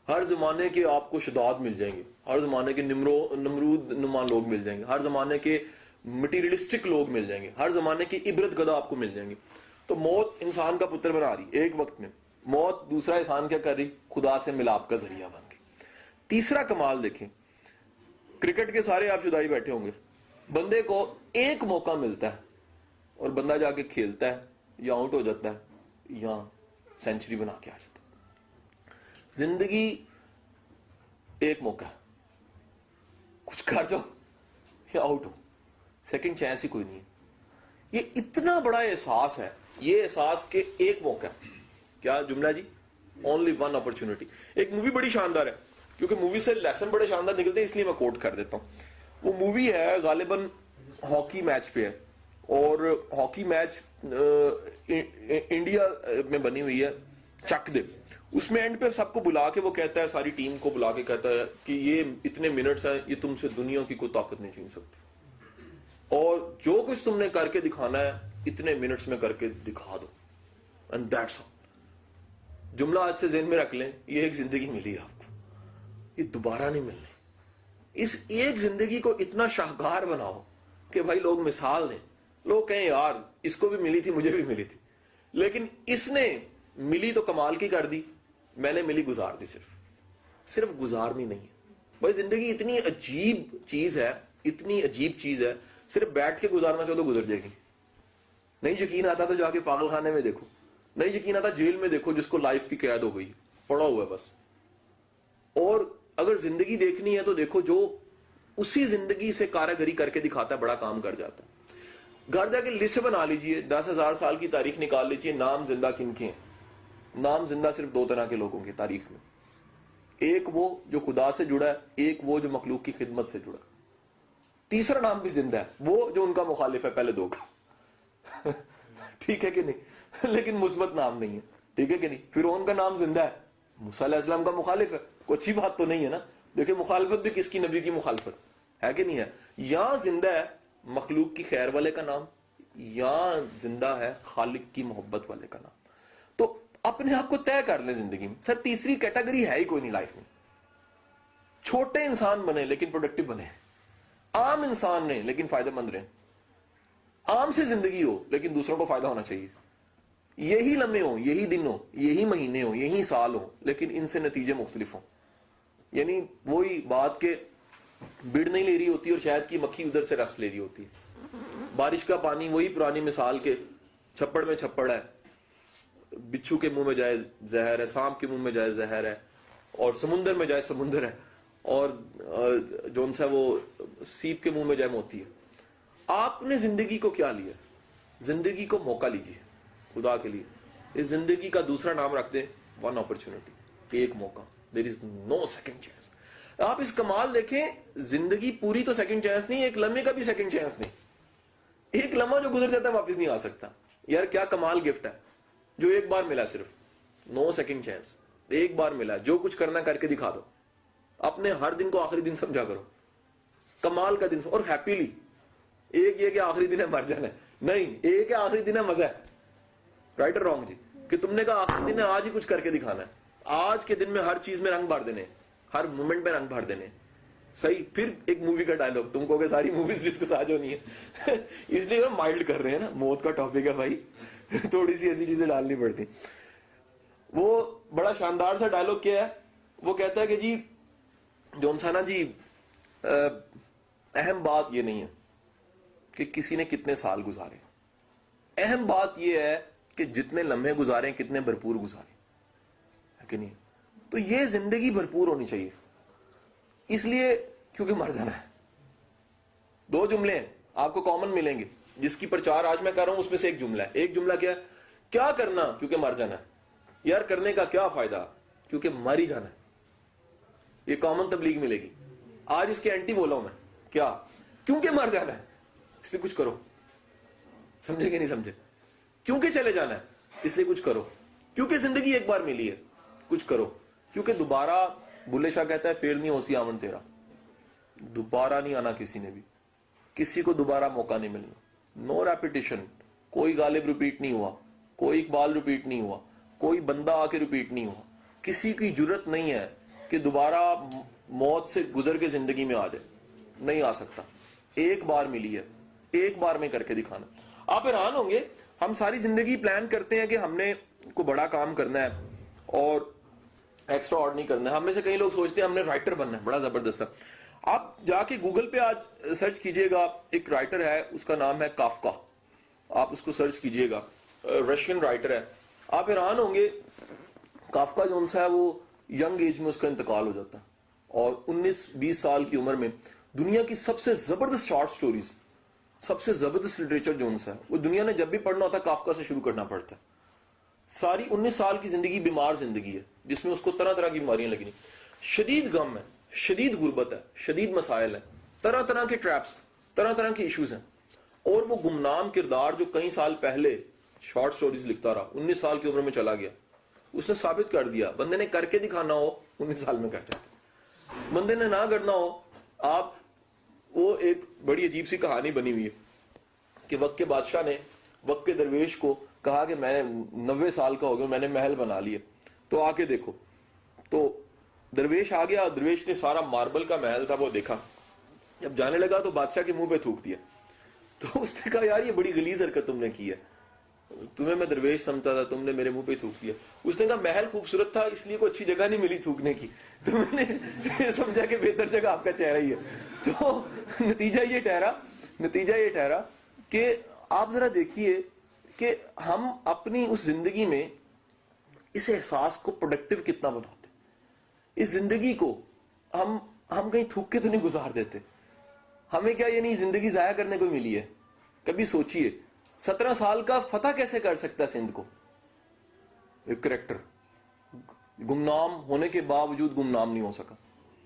ہر زمانے کے آپ کو شداد مل جائیں گے، ہر زمانے کے نمرود نما لوگ مل جائیں گے، ہر زمانے کے مٹیریلسٹک لوگ مل جائیں گے، ہر زمانے کی عبرت گدہ آپ کو مل جائیں گے. تو موت انسان کا پتر بنا رہی ایک وقت میں. موت دوسرا انسان کیا کر رہی؟ خدا سے ملاپ کا ذریعہ بن گئی. تیسرا کمال دیکھیں، کرکٹ کے سارے آپ شدائی بیٹھے ہوں گے، بندے کو ایک موقع ملتا ہے اور بندہ جا کے کھیلتا ہے یا آؤٹ ہو جاتا ہے یا سینچری بنا کے آ جاتا ہے. زندگی ایک موقع ہے، کچھ کر جاؤ یا آؤٹ ہو، سیکنڈ چانس ہی کوئی نہیں ہے. یہ اتنا بڑا احساس ہے، یہ احساس کہ ایک موقع ہے. کیا جملہ جی؟ Only one opportunity. ایک مووی بڑی شاندار ہے، کیونکہ مووی سے لیسن بڑے شاندار نکلتے ہیں اس لیے میں کوٹ کر دیتا ہوں. وہ مووی ہے غالباً ہاکی میچ پہ ہے، اور ہاکی میچ انڈیا میں بنی ہوئی ہے، چک دے. اس میں اینڈ پہ سب کو بلا کے وہ کہتا ہے، ساری ٹیم کو بلا کے کہتا ہے کہ یہ اتنے منٹس ہیں، یہ تم سے دنیا کی کوئی طاقت نہیں چھین سکتی، اور جو کچھ تم نے کر کے دکھانا ہے اتنے منٹس میں کر کے دکھا دو. And that's all. جملہ آج سے ذہن میں رکھ لیں، یہ ایک زندگی ملی ہے آپ کو، یہ دوبارہ نہیں ملنی. اس ایک زندگی کو اتنا شاہکار بناؤ کہ بھائی لوگ مثال دیں، لوگ کہیں یار اس کو بھی ملی تھی، مجھے بھی ملی تھی، لیکن اس نے ملی تو کمال کی کر دی، میں نے ملی گزار دی. صرف گزارنی نہیں ہے بھائی. زندگی اتنی عجیب چیز ہے، اتنی عجیب چیز ہے، صرف بیٹھ کے گزارنا چاہو تو گزر جائے گی. نہیں یقین آتا تو جا کے پاگل خانے میں دیکھو، نہیں یقین آتا جیل میں دیکھو جس کو لائف کی قید ہو گئی، پڑا ہوا ہے بس. اور اگر زندگی دیکھنی ہے تو دیکھو جو اسی زندگی سے کاراگری کر کے دکھاتا ہے، بڑا کام کر جاتا ہے. گھر جا کے لسٹ بنا لیجئے، 10,000 سال کی تاریخ نکال لیجئے، نام زندہ کن کے ہیں. نام زندہ صرف 2 طرح کے لوگوں کی تاریخ میں، ایک وہ جو خدا سے جڑا ہے، ایک وہ جو مخلوق کی خدمت سے جڑا ہے. تیسرا نام بھی زندہ ہے، وہ جو ان کا مخالف ہے پہلے 2 کا. ٹھیک ہے کہ نہیں؟ لیکن مثبت نام نہیں ہے. ٹھیک ہے کہ نہیں؟ فرعون کا نام زندہ ہے، موسیٰ علیہ السلام کا مخالف ہے، کوئی اچھی بات تو نہیں ہے نا. دیکھیں مخالفت بھی کس کی؟ نبی کی مخالفت ہے کہ نہیں ہے. یا زندہ ہے مخلوق کی خیر والے کا نام، یا زندہ ہے خالق کی محبت والے کا نام. تو اپنے آپ کو طے کر لیں زندگی میں، سر تیسری کیٹیگری ہے ہی کوئی نہیں لائف میں. چھوٹے انسان بنے لیکن پروڈکٹیو بنے، عام انسان رہیں لیکن فائدہ مند رہیں. عام سے زندگی ہو لیکن دوسروں کو فائدہ ہونا چاہیے. یہی لمحے ہوں، یہی دن ہوں، یہی مہینے ہوں، یہی سال ہوں، لیکن ان سے نتیجے مختلف ہوں. یعنی وہی بات کہ بڑ نہیں لے رہی ہوتی اور شاید کی مکھی ادھر سے رس لے رہی ہوتی ہے. بارش کا پانی وہی پرانی مثال کے چھپڑ میں چھپڑ ہے، بچھو کے منہ میں جائے زہر ہے، سانپ کے منہ میں جائے زہر ہے، اور سمندر میں جائے سمندر ہے، اور جون سا وہ سیپ کے منہ میں جائے موتی ہے. آپ نے زندگی کو کیا لیا؟ زندگی کو موقع لیجیے خدا کے لیے. اس زندگی کا دوسرا نام رکھ دیں ون اپرچونٹی، ایک موقع. دیر از نو سیکنڈ چانس. آپ اس کمال دیکھیں، زندگی پوری تو سیکنڈ چانس نہیں، ایک لمحے کا بھی سیکنڈ چانس نہیں. ایک لمحہ جو گزر جاتا ہے واپس نہیں آ سکتا. یار کیا کمال گفٹ ہے جو ایک بار ملا، صرف نو سیکنڈ چانس، ایک بار ملا. جو کچھ کرنا کر کے دکھا دو، اپنے ہر دن کو آخری دن سمجھا کرو، کمال کا دن. اور ہیپیلی، ایک یہ کہ آخری دن ہے مر جانا ہے، نہیں, ایک ہے آخری دن ہے مزہ ہے. رائٹ اور رانگ جی, کہ تم نے کہا آخری دن ہے, آج ہی کچھ کر کے دکھانا ہے, آج کے دن میں ہر چیز میں رنگ بھر دینے, ہر مومنٹ میں رنگ بھر دینے. صحیح. پھر ایک مووی کا ڈائلگ, تم کو کہ ساری موویز ڈسکس آج ہونی ہے اس لیے مائلڈ کر رہے ہیں نا, موت کا ٹاپک ہے بھائی, تھوڑی سی ایسی چیزیں ڈالنی پڑتی. وہ بڑا شاندار سا ڈائلگ کیا ہے, وہ کہتا ہے کہ جی جون سا نا جی, اہم بات یہ نہیں ہے کہ کسی نے کتنے سال گزارے, اہم بات یہ ہے کہ جتنے لمحے گزارے کتنے بھرپور گزارے, ہے کہ نہیں. تو یہ زندگی بھرپور ہونی چاہیے, اس لیے کیونکہ مر جانا ہے. دو جملے ہیں آپ کو کامن ملیں گے جس کی پرچار آج میں کر رہا ہوں, اس میں سے ایک جملہ ہے. ایک جملہ کیا ہے, کیا کرنا کیونکہ مر جانا ہے, یار کرنے کا کیا فائدہ کیونکہ مر ہی جانا ہے. یہ کامن تبلیغ ملے گی. آج اس کے اینٹی بولا ہوں میں, کیا کیونکہ مر جانا ہے اس لیے کچھ کرو. سمجھے کہ نہیں سمجھے؟ کیونکہ چلے جانا ہے اس لیے کچھ کرو, کیونکہ زندگی ایک بار ملی ہے کچھ کرو, کیونکہ دوبارہ, بلے شاہ کہتا ہے پھر نہیں ہو سی آمن تیرا, دوبارہ نہیں آنا کسی نے بھی, کسی کو دوبارہ موقع نہیں ملنا. نو ریپیٹیشن, کوئی غالب ریپیٹ نہیں ہوا, کوئی اقبال ریپیٹ نہیں ہوا, کوئی بندہ آ کے ریپیٹ نہیں ہوا. کسی کی جرت نہیں ہے کہ دوبارہ موت سے گزر کے زندگی میں آ جائے, نہیں آ سکتا. ایک بار ملی ہے, ایک بار میں کر کے دکھانا. آپ حیران ہوں گے, ہم ساری زندگی پلان کرتے ہیں کہ ہم نے کوئی بڑا کام کرنا ہے اور ایکسٹرا آرڈنری کرنا ہے. ہم میں سے کئی لوگ سوچتے ہیں ہم نے رائٹر بننا ہے, بڑا زبردست ہے. آپ جا کے گوگل پہ آج سرچ کیجئے گا, ایک رائٹر ہے اس کا نام ہے کافکا, آپ اس کو سرچ کیجئے گا, رشین رائٹر ہے. آپ حیران ہوں گے, کافکا جو ہے وہ ینگ ایج میں اس کا انتقال ہو جاتا ہے, اور 19-20 سال کی عمر میں دنیا کی سب سے زبردست شارٹ سٹوریز, سب سے زبردست لٹریچر جو ہے وہ دنیا نے جب بھی پڑھنا ہوتا ہے کافکا سے شروع کرنا پڑتا ہے. ساری 19 سال کی زندگی بیمار زندگی ہے جس میں اس کو طرح طرح کی بیماریاں لگنی, شدید غم ہے, شدید غربت ہے, شدید مسائل ہیں, طرح طرح کے ٹریپس, طرح طرح کے ایشوز ہیں. اور وہ گمنام کردار جو کئی سال پہلے شارٹ سٹوریز لکھتا رہا, 19 سال کی عمر میں چلا گیا, اس نے ثابت کر دیا. بندے نے کر کے دکھانا ہو 19 سال میں کر جاتا, بندے نے نہ کرنا ہو. آپ, وہ ایک بڑی عجیب سی کہانی بنی ہوئی ہے کہ وقت کے بادشاہ نے وقت کے درویش کو کہا کہ میں 90 سال کا ہو گیا, میں نے محل بنا لیے, تو آ کے دیکھو. تو درویش آ گیا, درویش نے سارا ماربل کا محل تھا وہ دیکھا, جب جانے لگا تو بادشاہ کے منہ پہ تھوک دیا. تو اس نے کہا یار یہ بڑی غلیظ حرکت تم نے کی ہے, تمہیں میں درویش سمجھتا تھا, تم نے میرے منہ پہ تھوک دیا. اس نے کہا محل خوبصورت تھا اس لیے کوئی اچھی جگہ نہیں ملی تھوکنے کی, تو میں نے سمجھا کہ بہتر جگہ آپ کا چہرہ ہی ہے. تو نتیجہ یہ ٹھہرا کہ آپ ذرا دیکھیے کہ ہم اپنی اس زندگی میں اس احساس کو پروڈکٹیو کتنا بناتے. اس زندگی کو ہم کہیں تھوک کے تو نہیں گزار دیتے. ہمیں کیا یہ نہیں زندگی ضائع کرنے کو ملی ہے؟ کبھی سوچئے 17 سال کا فتح کیسے کر سکتا ہے سندھ کو؟ ایک کریکٹر گمنام ہونے کے باوجود گمنام نہیں ہو سکا.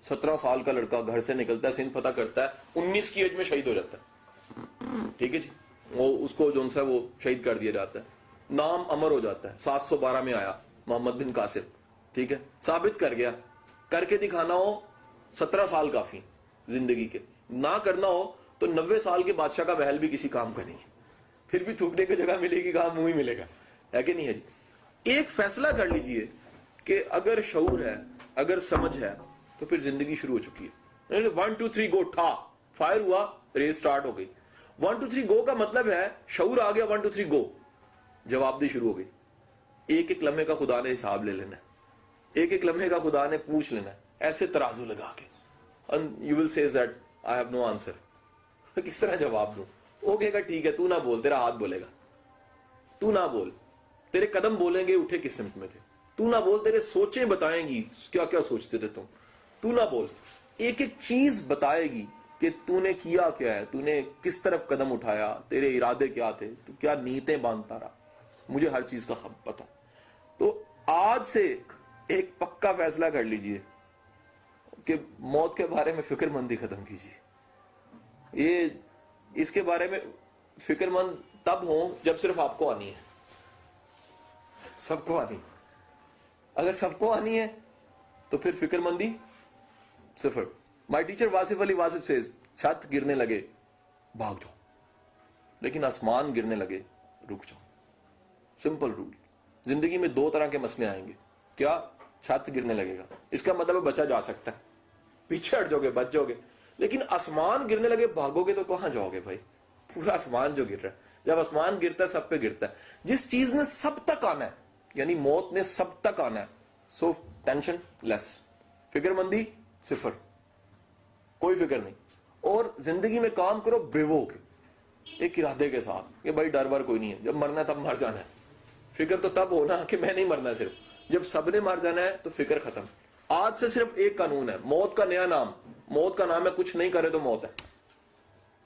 17 سال کا لڑکا گھر سے نکلتا ہے, سندھ فتح کرتا ہے, 19 کی ایج میں شہید ہو جاتا ہے. ٹھیک ہے جی, وہ اس کو جو ہے وہ شہید کر دیا جاتا ہے, نام امر ہو جاتا ہے. 712 میں آیا محمد بن قاسم, ٹھیک ہے, ثابت کر گیا. کر کے دکھانا ہو 17 سال کافی زندگی کے, نہ کرنا ہو تو 90 سال کے بادشاہ کا محل بھی کسی کام کا نہیں ہے. پھر بھی تھوکنے کی جگہ ملے گی, کہاں منہ ہی ملے گا, ہے کہ نہیں ہے جی. ایک فیصلہ کر لیجئے کہ اگر شعور ہے, اگر سمجھ ہے, تو پھر زندگی شروع ہو چکی ہے. 1 2 3 گو, ٹھا فائر ہوا, ریس سٹارٹ ہو گئی. 1 2 3 گو کا مطلب ہے شعور آ گیا, 1 2 3 گو, جواب دی شروع ہو گئی. ایک ایک لمحے کا خدا نے حساب لے لینا ہے, ایک ایک لمحے کا خدا نے پوچھ لینا ہے, ایسے ترازو لگا کے. And you will say that I have no answer. کس طرح جواب دوں؟ وہ کہے گا ٹھیک ہے تو نہ بول, تیرا ہاتھ بولے گا, تو نہ بول, تیرے قدم بولیں گے اٹھے کس سمت میں تھے, تو نہ بول, تیرے سوچیں بتائیں گی کیا کیا سوچتے تھے تم, تو نہ بول. ایک ایک چیز بتائے گی کہ تو نے کیا کیا ہے, تو نے کس طرف قدم اٹھایا, تیرے ارادے کیا تھے, تو کیا نیتیں باندھتا رہا. مجھے ہر چیز کا پتہ. تو آج سے ایک پکا فیصلہ کر لیجئے کہ موت کے بارے میں فکر مندی ختم کیجیے. یہ اس کے بارے میں فکر مند تب ہوں جب صرف آپ کو آنی ہے, سب کو آنی. اگر سب کو آنی ہے تو پھر فکر مندی صفر. My teacher Wasif Ali Wasif says, چھت گرنے لگے بھاگ جاؤ, لیکن آسمان گرنے لگے رک جاؤ. Simple rule. زندگی میں 2 طرح کے مسئلے آئیں گے. کیا؟ چھت گرنے لگے گا, اس کا مطلب بچا جا سکتا ہے, پیچھے ہٹ جاؤ گے, بچ جاؤ گے. لیکن آسمان گرنے لگے بھاگو گے تو کہاں جاؤ گے بھائی؟ پورا آسمان جو گر رہا ہے. جب آسمان گرتا ہے سب پہ گرتا ہے. جس چیز نے سب تک آنا ہے, یعنی موت نے سب تک آنا ہے, سو ٹینشن لیس, فکر مندی صفر, کوئی فکر نہیں. اور زندگی میں کام کرو بریوو کے, ایک ارادے کے ساتھ کہ بھائی ڈر ور کوئی نہیں ہے, جب مرنا ہے تب مر جانا ہے. فکر تو تب ہونا کہ میں نہیں مرنا, صرف جب سب نے مر جانا ہے تو فکر ختم. آج سے صرف ایک قانون ہے, موت کا نیا نام. موت کا نام ہے کچھ نہیں کرے تو موت ہے.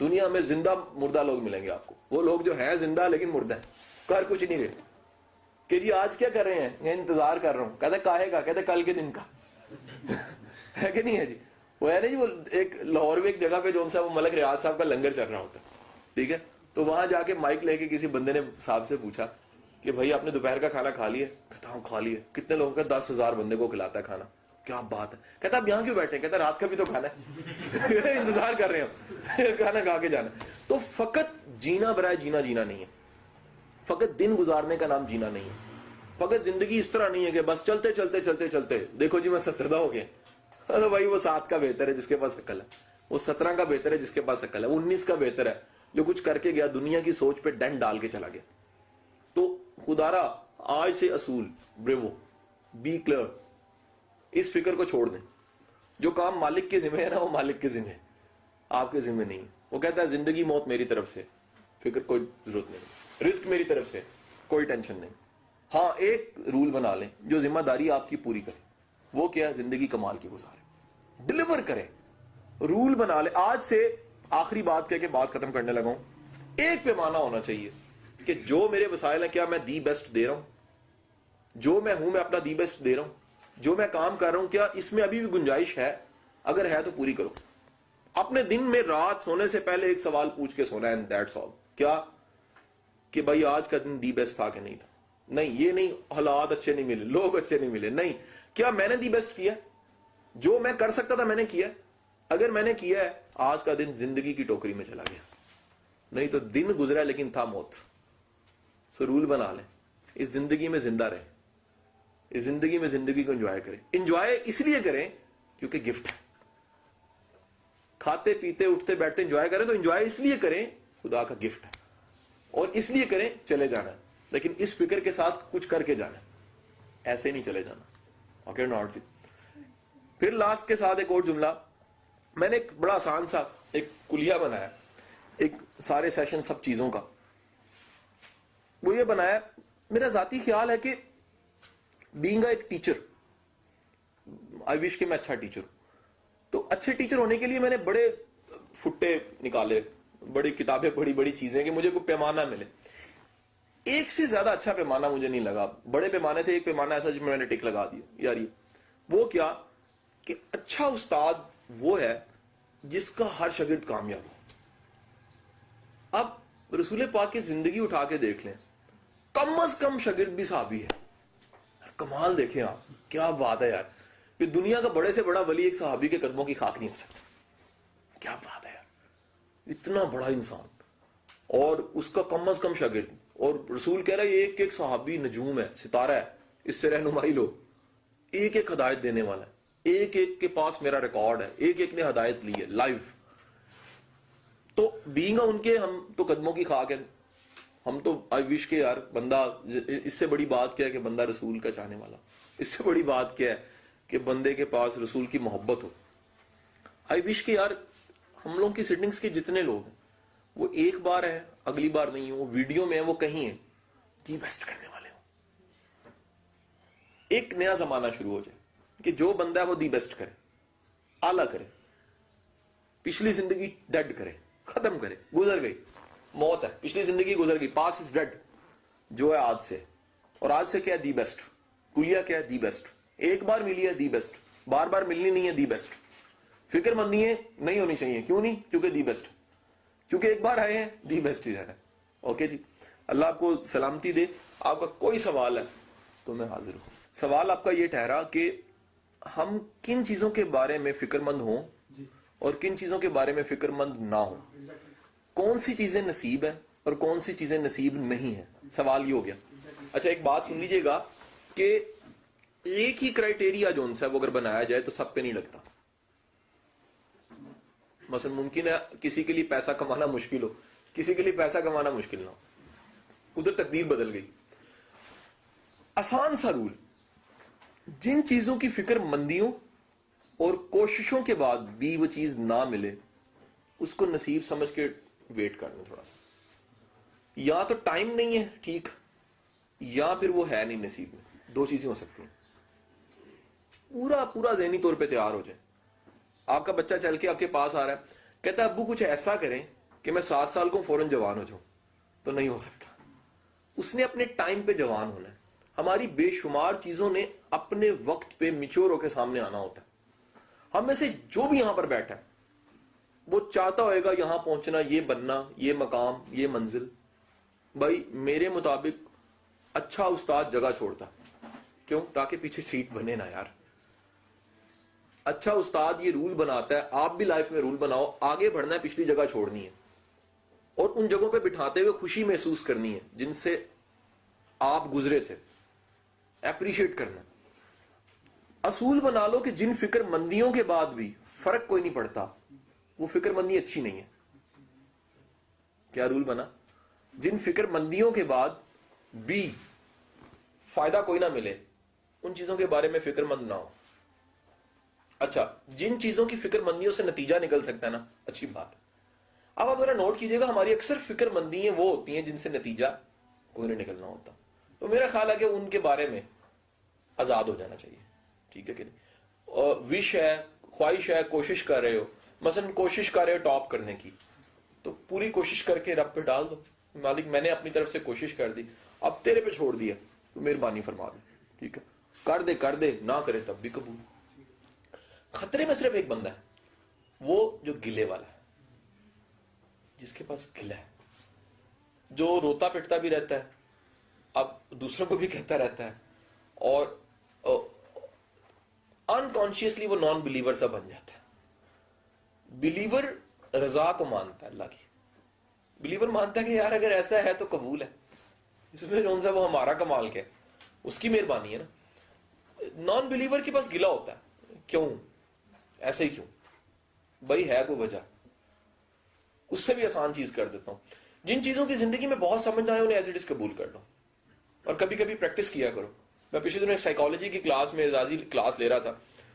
دنیا میں زندہ مردہ لوگ ملیں گے آپ کو, وہ لوگ جو ہیں زندہ لیکن مردہ ہیں, کر کچھ نہیں رہے. کہ جی آج کیا کر رہے ہیں؟ میں انتظار کر رہا ہوں. کہتے کاہے کا؟ کہتے کل کے دن کا. ہے کہ نہیں ہے جی؟ وہ ہے نا جی, وہ ایک لاہور میں ایک جگہ پہ جو سا وہ ملک ریاض صاحب کا لنگر چل رہا ہوتا ہے, ٹھیک ہے, تو وہاں جا کے مائک لے کے کسی بندے نے صاحب سے پوچھا کہ بھائی آپ نے دوپہر کا کھانا کھا لیا؟ کہتا ہوں کھا لیا. کتنے لوگوں کا؟ 10,000 بندے کو کھلاتا ہے کھانا. کیا بات ہے. کہتا آپ یہاں کیوں بیٹھے ہیں؟ کہتا رات کا بھی تو کھانا ہے. انتظار کر رہے ہیں کھانا کھا کے جانا. تو فقط جینا برائے جینا جینا نہیں ہے, فقط دن گزارنے کا نام جینا نہیں ہے. فقط زندگی اس طرح نہیں ہے کہ بس چلتے چلتے چلتے چلتے دیکھو جی میں 17 ہو گیا. ارے بھائی وہ 7 کا بہتر ہے جس کے پاس عقل ہے, وہ 17 کا بہتر ہے جس کے پاس عقل ہے, وہ 19 کا بہتر ہے جو کچھ کر کے گیا, دنیا کی سوچ پہ ڈنڈ ڈال کے چلا گیا. تو خدارا آج سے اصول بریوو, بی کلیئر, اس فکر کو چھوڑ دیں. جو کام مالک کے ذمہ ہے نا وہ مالک کے ذمہ ہے, آپ کے ذمہ نہیں. وہ کہتا ہے زندگی موت میری طرف سے, فکر کوئی ضرورت نہیں. رزق میری طرف سے, کوئی ٹینشن نہیں. ہاں ایک رول بنا لیں جو ذمہ داری آپ کی پوری کرے. وہ کیا؟ زندگی کمال کی گزارے, ڈلیور کرے. رول بنا لیں. آج سے آخری بات کہہ کے بات ختم کرنے لگا ہوں. ایک پیمانہ ہونا چاہیے کہ جو میرے وسائل ہیں کیا میں دی بیسٹ دے رہا ہوں, جو میں ہوں میں اپنا دی بیسٹ دے رہا ہوں, جو میں کام کر رہا ہوں کیا اس میں ابھی بھی گنجائش ہے؟ اگر ہے تو پوری کرو. اپنے دن میں رات سونے سے پہلے ایک سوال پوچھ کے سونا ہے, اینڈ دیٹس آل. کیا؟ کہ بھائی آج کا دن دی بیسٹ تھا کہ نہیں تھا. نہیں, یہ نہیں حالات اچھے نہیں ملے, لوگ اچھے نہیں ملے, نہیں, کیا میں نے دی بیسٹ کیا؟ جو میں کر سکتا تھا میں نے کیا. اگر میں نے کیا ہے آج کا دن زندگی کی ٹوکری میں چلا گیا. نہیں تو دن گزرا لیکن تھا موت. سو رول بنا لیں, اس زندگی میں زندہ رہیں, اس زندگی میں زندگی کو انجوائے کریں. انجوائے اس لیے کریں کیونکہ گفٹ ہے. کھاتے پیتے اٹھتے بیٹھتے انجوائے کریں تو انجوائے اس لیے کریں خدا کا گفٹ ہے, اور اس لیے کریں چلے جانا ہے, لیکن اس فکر کے ساتھ کچھ کر کے جانا ہے, ایسے ہی نہیں چلے جانا. اوکے ناٹ جی. پھر لاسٹ کے ساتھ ایک اور جملہ, میں نے ایک بڑا آسان سا ایک کلیہ بنایا, ایک سارے سیشن سب چیزوں کا. وہ یہ بنایا, میرا ذاتی خیال ہے کہ بینگ ایک ٹیچر, آئی وش کہ میں اچھا ٹیچر ہوں. تو اچھے ٹیچر ہونے کے لیے میں نے بڑے فٹے نکالے, بڑی کتابیں پڑھی, بڑی چیزیں, کہ مجھے کوئی پیمانہ ملے. ایک سے زیادہ اچھا پیمانہ مجھے نہیں لگا. بڑے پیمانے تھے, ایک پیمانہ ایسا جس میں نے ٹک لگا دیا یار یہ. وہ کیا کہ اچھا استاد وہ ہے جس کا ہر شاگرد کامیاب ہو. اب رسول پاک کی زندگی اٹھا کے دیکھ لیں, کم از کم شاگرد بھی صحابی ہے. کمال دیکھیں آپ, کیا بات ہے یار, کہ دنیا کا بڑے سے بڑا ولی ایک صحابی کے قدموں کی خاک نہیں ہو سکتا. کیا بات ہے یار, اتنا بڑا انسان اور اس کا کم از کم شاگرد. اور رسول کہہ رہا ہے یہ ایک ایک صحابی نجوم ہے, ستارہ ہے, اس سے رہنمائی لو. ایک ایک ہدایت دینے والا ہے, ایک ایک کے پاس میرا ریکارڈ ہے, ایک ایک نے ہدایت لی ہے لائیو. تو بینگ ان کے ہم تو قدموں کی خاک ہے. ہم تو آئی وش کہ یار بندہ, اس سے بڑی بات کیا ہے کہ بندہ رسول کا چاہنے والا, اس سے بڑی بات کیا ہے کہ بندے کے پاس رسول کی محبت ہو. آئی وش کہ یار ہم لوگوں کی سٹنگز کے جتنے لوگ ہیں وہ ایک بار ہے, اگلی بار نہیں, وہ ویڈیو میں ہیں, وہ کہیں ہیں, دی بیسٹ کرنے والے ہوں. ایک نیا زمانہ شروع ہو جائے کہ جو بندہ ہے وہ دی بیسٹ کرے, اعلیٰ کرے. پچھلی زندگی ڈیڈ کرے, ختم کرے, گزر گئی, موت ہے, پچھلی زندگی گزر گئی, پاس از ڈیڈ. جو ہے آج سے, اور آج سے کیا ہے دی بیسٹ. کلیہ کیا ہے دی بیسٹ. ایک بار ملی ہے دی بیسٹ, بار بار ملنی نہیں ہے دی بیسٹ. فکر مندی ہے نہیں ہونی چاہیے, کیوں نہیں, کیونکہ دی بیسٹ, کیونکہ ایک بار آئے ہیں دی بیسٹ ہی رہنا. اوکے جی, اللہ آپ کو سلامتی دے. آپ کا کوئی سوال ہے تو میں حاضر ہوں. سوال آپ کا یہ ٹھہرا کہ ہم کن چیزوں کے بارے میں فکر مند ہوں اور کن چیزوں کے بارے میں فکر مند نہ ہوں. کون سی چیزیں نصیب ہیں اور کون سی چیزیں نصیب نہیں ہیں. سوال یہ ہو گیا. اچھا ایک بات سن لیجئے گا کہ ایک ہی کرائیٹیریا جو ان سے وہ اگر بنایا جائے تو سب پہ نہیں لگتا. مثلا ممکن ہے کسی کے لیے پیسہ کمانا مشکل ہو, کسی کے لیے پیسہ کمانا مشکل نہ ہو, ادھر تقدیر بدل گئی. آسان سا رول, جن چیزوں کی فکر مندیوں اور کوششوں کے بعد بھی وہ چیز نہ ملے اس کو نصیب سمجھ کے ویٹ کرنا تھوڑا سا. یا تو ٹائم نہیں ہے ٹھیک, یا پھر وہ ہے نہیں نصیب میں. دو چیزیں ہو سکتی ہیں. پورا ذہنی طور پہ تیار ہو جائے. آپ کا بچہ چل کے آپ کے پاس آ رہا ہے, کہتا ہے ابو کچھ ایسا کریں کہ میں 7 سال کو فوراً جوان ہو جاؤں, تو نہیں ہو سکتا. اس نے اپنے ٹائم پہ جوان ہونا ہے. ہماری بے شمار چیزوں نے اپنے وقت پہ میچور ہو کے سامنے آنا ہوتا ہے. ہم میں سے جو بھی یہاں پر بیٹھا ہے وہ چاہتا ہوئے گا یہاں پہنچنا, یہ بننا, یہ مقام, یہ منزل. بھائی میرے مطابق اچھا استاد جگہ چھوڑتا. کیوں؟ تاکہ پیچھے سیٹ بنے نا یار. اچھا استاد یہ رول بناتا ہے, آپ بھی لائف میں رول بناؤ, آگے بڑھنا ہے, پچھلی جگہ چھوڑنی ہے, اور ان جگہوں پہ بٹھاتے ہوئے خوشی محسوس کرنی ہے جن سے آپ گزرے تھے, اپریشیٹ کرنا. اصول بنا لو کہ جن فکر مندیوں کے بعد بھی فرق کوئی نہیں پڑتا, وہ فکر مندی اچھی نہیں ہے. کیا رول بنا؟ جن فکر مندیوں کے بعد بھی فائدہ کوئی نہ ملے ان چیزوں کے بارے میں فکر مند نہ ہو. اچھا جن چیزوں کی فکر مندیوں سے نتیجہ نکل سکتا ہے نا, اچھی بات ہے. اب آپ ذرا نوٹ کیجئے گا, ہماری اکثر فکر مندیاں وہ ہوتی ہیں جن سے نتیجہ کوئی نہیں نکلنا ہوتا. تو میرا خیال ہے کہ ان کے بارے میں آزاد ہو جانا چاہیے. ٹھیک ہے کہ نہیں؟ وش ہے, خواہش ہے, کوشش کر رہے ہو, مثلا کوشش کر رہے ہو ٹاپ کرنے کی, تو پوری کوشش کر کے رب پہ ڈال دو, مالک میں نے اپنی طرف سے کوشش کر دی, اب تیرے پہ چھوڑ دیا, تو مہربانی فرما دے. ٹھیک ہے, کر دے, نہ کرے تب بھی قبول. خطرے میں صرف ایک بندہ ہے, وہ جو گلے والا ہے, جس کے پاس گلہ ہے, جو روتا پٹتا بھی رہتا ہے, اب دوسروں کو بھی کہتا رہتا ہے, اور انکانشیسلی وہ نان بلیور سا بن جاتا ہے. بلیور رضا کو مانتا ہے اللہ کی. بلیور مانتا ہے کہ یار اگر ایسا ہے تو قبول ہے, اس میں کون سا وہ ہمارا کمال کیا, اس کی مہربانی ہے نا. نان بلیور کے پاس گلہ ہوتا ہے, کیوں ایسے ہی کیوں, بھائی ہے کوئی وجہ. اس سے بھی آسان چیز کر دیتا ہوں, جن چیزوں کی زندگی میں بہت سمجھ نہ آئے انہیں ایز اٹ از قبول کر لو, اور کبھی کبھی پریکٹس کیا کرو. میں پچھلے دنوں ایک سائیکالوجی کی کلاس میں اعزازی کلاس لے رہا تھا,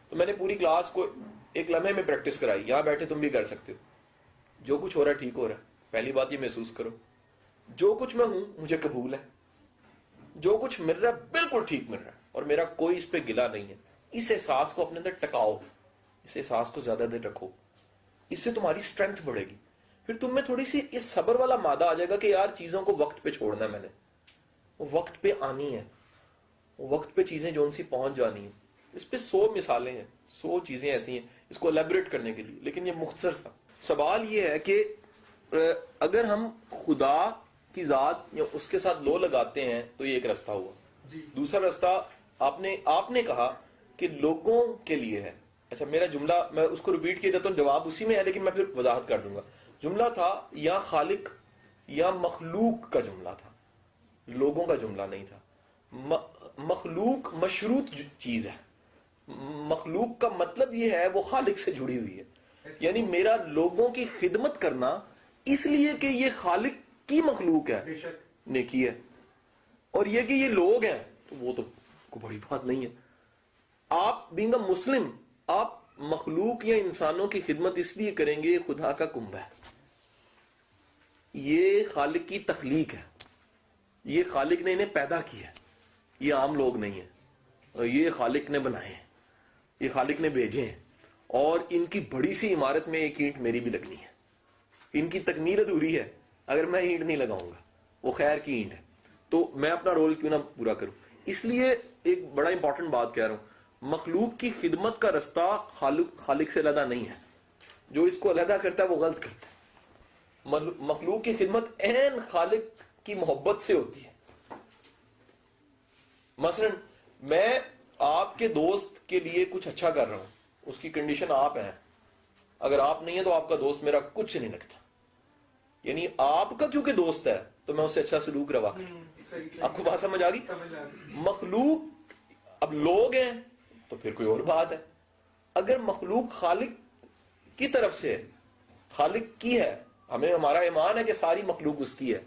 تو میں نے پوری کلاس کو ایک لمحے میں پریکٹس کرائی. یہاں بیٹھے تم بھی کر سکتے ہو. جو کچھ ہو رہا ہے ٹھیک ہو رہا ہے. پہلی بات یہ محسوس کرو, جو کچھ میں ہوں مجھے قبول ہے, جو کچھ مل رہا ہے بالکل ٹھیک مل رہا ہے, اور میرا کوئی اس پہ گلہ نہیں ہے. اس احساس کو اپنے اندر ٹکاؤ, اس احساس کو زیادہ دیر رکھو, اس سے تمہاری اسٹرینتھ بڑھے گی. پھر تم میں تھوڑی سی اس صبر والا مادہ آ جائے گا کہ یار چیزوں کو وقت پہ چھوڑنا ہے, میں نے وہ وقت پہ آنی ہے, وقت پہ چیزیں جو ان سی پہنچ جانی ہیں. اس پہ 100 مثالیں ہیں, 100 چیزیں ایسی ہیں اس کو الیبریٹ کرنے کے لیے, لیکن یہ مختصر سا سوال یہ ہے کہ اگر ہم خدا کی ذات یا اس کے ساتھ لو لگاتے ہیں تو یہ ایک رستہ ہوا. دوسرا رستہ آپ نے کہا کہ لوگوں کے لیے ہے. اچھا میرا جملہ میں اس کو ریپیٹ کیا جاتا ہوں, جواب اسی میں ہے لیکن میں پھر وضاحت کر دوں گا. جملہ تھا یا خالق یا مخلوق کا جملہ تھا, لوگوں کا جملہ نہیں تھا. مخلوق مشروط چیز ہے. مخلوق کا مطلب یہ ہے وہ خالق سے جڑی ہوئی ہے. یعنی میرا لوگوں کی خدمت کرنا اس لیے کہ یہ خالق کی مخلوق ہے, نیکی ہے. اور یہ کہ یہ لوگ ہیں تو وہ تو کوئی بڑی بات نہیں ہے. آپ بینگ اے مسلم آپ مخلوق یا انسانوں کی خدمت اس لیے کریں گے, خدا کا کنبہ ہے, یہ خالق کی تخلیق ہے, یہ خالق نے انہیں پیدا کیا ہے, یہ عام لوگ نہیں ہیں, یہ خالق نے بنائے ہیں, یہ خالق نے بھیجے ہیں. اور ان کی بڑی سی عمارت میں ایک اینٹ میری بھی لگنی ہے, ان کی تکمیل ادھوری ہے اگر میں اینٹ نہیں لگاؤں گا, وہ خیر کی اینٹ ہے, تو میں اپنا رول کیوں نہ پورا کروں. اس لیے ایک بڑا امپورٹنٹ بات کہہ رہا ہوں, مخلوق کی خدمت کا رستہ خالق سے علیحدہ نہیں ہے. جو اس کو علیحدہ کرتا ہے وہ غلط کرتا ہے. مخلوق کی خدمت عین خالق کی محبت سے ہوتی ہے. مثلا میں آپ کے دوست کے لیے کچھ اچھا کر رہا ہوں, اس کی کنڈیشن آپ ہیں, اگر آپ نہیں ہیں تو آپ کا دوست میرا کچھ نہیں لگتا. یعنی آپ کا کیونکہ دوست ہے تو میں اس سے اچھا سلوک روا. آپ کو بات سمجھ آ گئی؟ مخلوق اب لوگ ہیں تو پھر کوئی اور بات ہے. اگر مخلوق خالق کی طرف سے خالق کی ہے, ہمیں ہمارا ایمان ہے کہ ساری مخلوق اس کی ہے,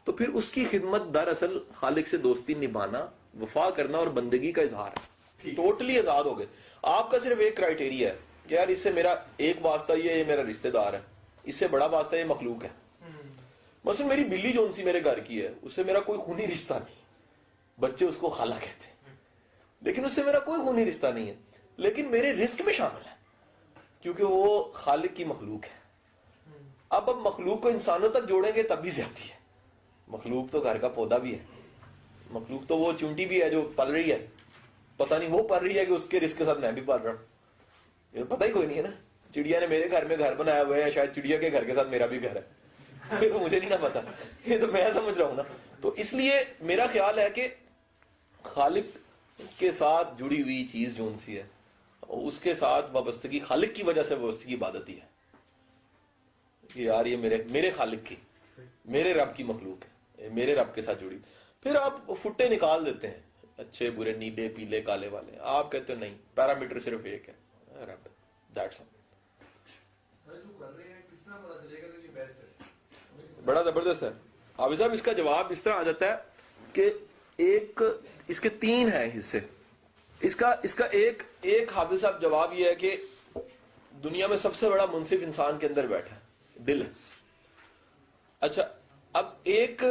تو پھر اس کی خدمت دراصل خالق سے دوستی نبھانا, وفا کرنا اور بندگی کا اظہار ہے. ٹوٹلی آزاد ہو گئے. آپ کا صرف ایک کرائٹیریا ہے کہ یار اس سے میرا ایک واسطہ یہ میرا رشتہ دار ہے, اس سے بڑا واسطہ یہ مخلوق ہے. مثلا میری بلی جو سی میرے گھر کی ہے اس سے میرا کوئی خونی رشتہ نہیں, بچے اس کو خالہ کہتے ہیں, لیکن اس سے میرا کوئی خونی رشتہ نہیں ہے, لیکن میرے رزق میں شامل ہے کیونکہ وہ خالق کی مخلوق ہے. اب مخلوق کو انسانوں تک جوڑیں گے تب بھی زیادتی ہے. مخلوق تو گھر کا پودا بھی ہے, مخلوق تو وہ چونٹی بھی ہے جو پل رہی ہے, پتہ نہیں وہ پل رہی ہے کہ اس کے رزق کے ساتھ میں بھی پل رہا ہوں, یہ پتہ ہی کوئی نہیں ہے نا. چڑیا نے میرے گھر میں گھر بنایا ہوا ہے, شاید چڑیا کے گھر کے ساتھ میرا بھی گھر ہے, یہ تو مجھے نہیں نہ پتا, یہ تو میں سمجھ رہا ہوں نا. تو اس لیے میرا خیال ہے کہ خالق کے ساتھ جڑی ہوئی چیز جون سی ہے اس کے ساتھ وابستگی, خالق کی وجہ سے وابستگی عبادت ہی ہے کہ یار یہ میرے خالق کی, میرے رب کی مخلوق ہے, میرے رب کے ساتھ جڑی. پھر آپ فٹے نکال دیتے ہیں, اچھے برے, نیلے پیلے کالے والے, آپ کہتے ہیں نہیں پیرامیٹر صرف ایک ہے, رب. That's all. بڑا زبردست ہے حافظ صاحب. اس کا جواب اس طرح آ جاتا ہے کہ ایک اس کے 3 ہیں حصے. اس کا ایک حافظ صاحب جواب یہ ہے کہ دنیا میں سب سے بڑا منصف انسان کے اندر بیٹھا ہے, دل ہے. اچھا اب ایک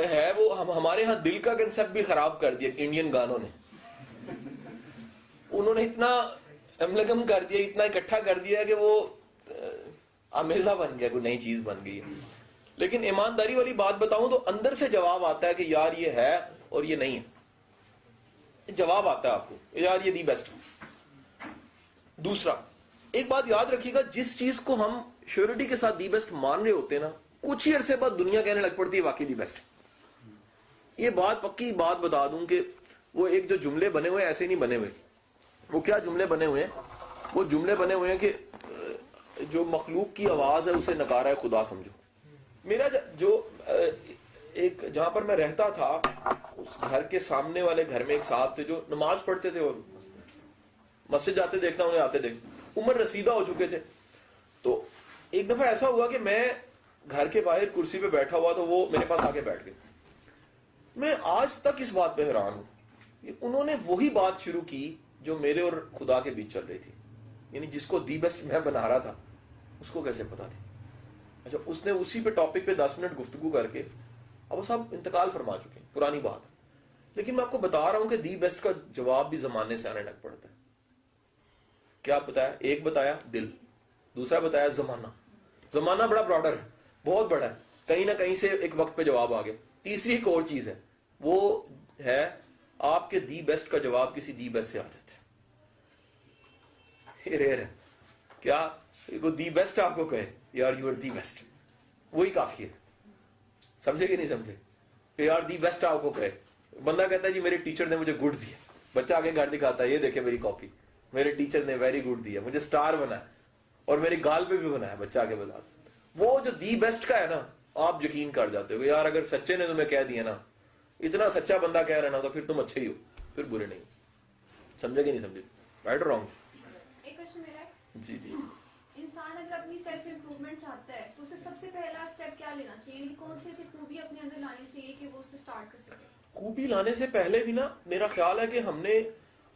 ہے وہ ہمارے ہاں دل کا کنسپٹ بھی خراب کر دیا انڈین گانوں نے. انہوں نے اتنا املگم کر دیا, اتنا اکٹھا کر دیا کہ وہ آمیزہ بن گیا, کوئی نئی چیز بن گئی. لیکن ایمانداری والی بات بتاؤں تو اندر سے جواب آتا ہے کہ یار یہ ہے اور یہ نہیں ہے. جواب آتا ہے آپ کو یار یہ دی بیسٹ. دوسرا ایک بات یاد رکھیے گا, جس چیز کو ہم شیورٹی کے ساتھ دی بیسٹ مان رہے ہوتے ہیں نا, کچھ ہی عرصے بعد دنیا کہنے لگ پڑتی ہے واقعی دی بیسٹ. یہ بات پکی بات بتا دوں کہ وہ ایک جو جملے بنے ہوئے ایسے نہیں بنے ہوئے. وہ کیا جملے بنے ہوئے ہیں؟ وہ جملے بنے ہوئے ہیں کہ جو مخلوق کی آواز ہے اسے نکارا ہے خدا سمجھو. میرا جو ایک جہاں پر میں رہتا تھا اس گھر کے سامنے والے گھر میں ایک صاحب تھے جو نماز پڑھتے تھے اور مسجد جاتے دیکھتا انہیں آتے دیکھتا, عمر رسیدہ ہو چکے تھے. تو ایک دفعہ ایسا ہوا کہ میں گھر کے باہر کرسی پہ بیٹھا ہوا تو وہ میرے پاس آ کے بیٹھ گئے. میں آج تک اس بات پہ حیران ہوں, انہوں نے وہی بات شروع کی جو میرے اور خدا کے بیچ چل رہی تھی. یعنی جس کو دی بیسٹ میں بنا رہا تھا اس کو کیسے پتا تھی. اچھا اس نے اسی پہ ٹاپک پہ 10 منٹ گفتگو کر کے, اب وہ سب انتقال فرما چکے ہیں, پرانی بات ہے, لیکن میں آپ کو بتا رہا ہوں کہ دی بیسٹ کا جواب بھی زمانے سے آنے لگ پڑتا ہے. کیا بتایا؟ ایک بتایا دل, دوسرا بتایا زمانہ. زمانہ بڑا براڈر ہے, بہت بڑا ہے, کہیں نہ کہیں سے ایک وقت پہ جواب آ گیا. تیسری ایک اور چیز ہے, وہ ہے آپ کے دی بیسٹ کا جواب کسی دی بیسٹ سے آ جاتا ہے. ریئر ہے کیا دی بیسٹ آپ کو کہے یار یو آر دی بیسٹ, وہی کافی ہے. سمجھے کہ نہیں سمجھے کہ یار دی بیسٹ آپ کو کہے. بندہ کہتا ہے جی میرے ٹیچر نے مجھے گڈ دیا, بچہ آگے گھر دکھاتا ہے یہ دیکھے میری کاپی, میرے ٹیچر نے ویری گڈ دیا, مجھے سٹار بنا اور میری گال پہ بھی بنایا, بچہ آگے بتا. وہ جو دی بیسٹ کا ہے نا, آپ یقین کر جاتے ہو یار اگر سچے نے تمہیں کہہ دیا نا, اتنا سچا بندہ کہہ رہا نا, تو پھر تم اچھے ہی ہو, پھر برے نہیں. سمجھے کہ نہیں سمجھے؟ رائٹ اور رانگ؟ ایک کوشچن میرا ہے. جی جی. انسان اگر اپنی سیلف امپروومنٹ چاہتا ہے تو اسے سب سے پہلا اسٹیپ کیا لینا چاہیے, کون سی ایسی خوبی اپنے اندر لانی چاہیے کہ وہ اس سے اسٹارٹ کر سکے؟ خوبی لانے سے پہلے بھی نا میرا خیال ہے کہ ہم نے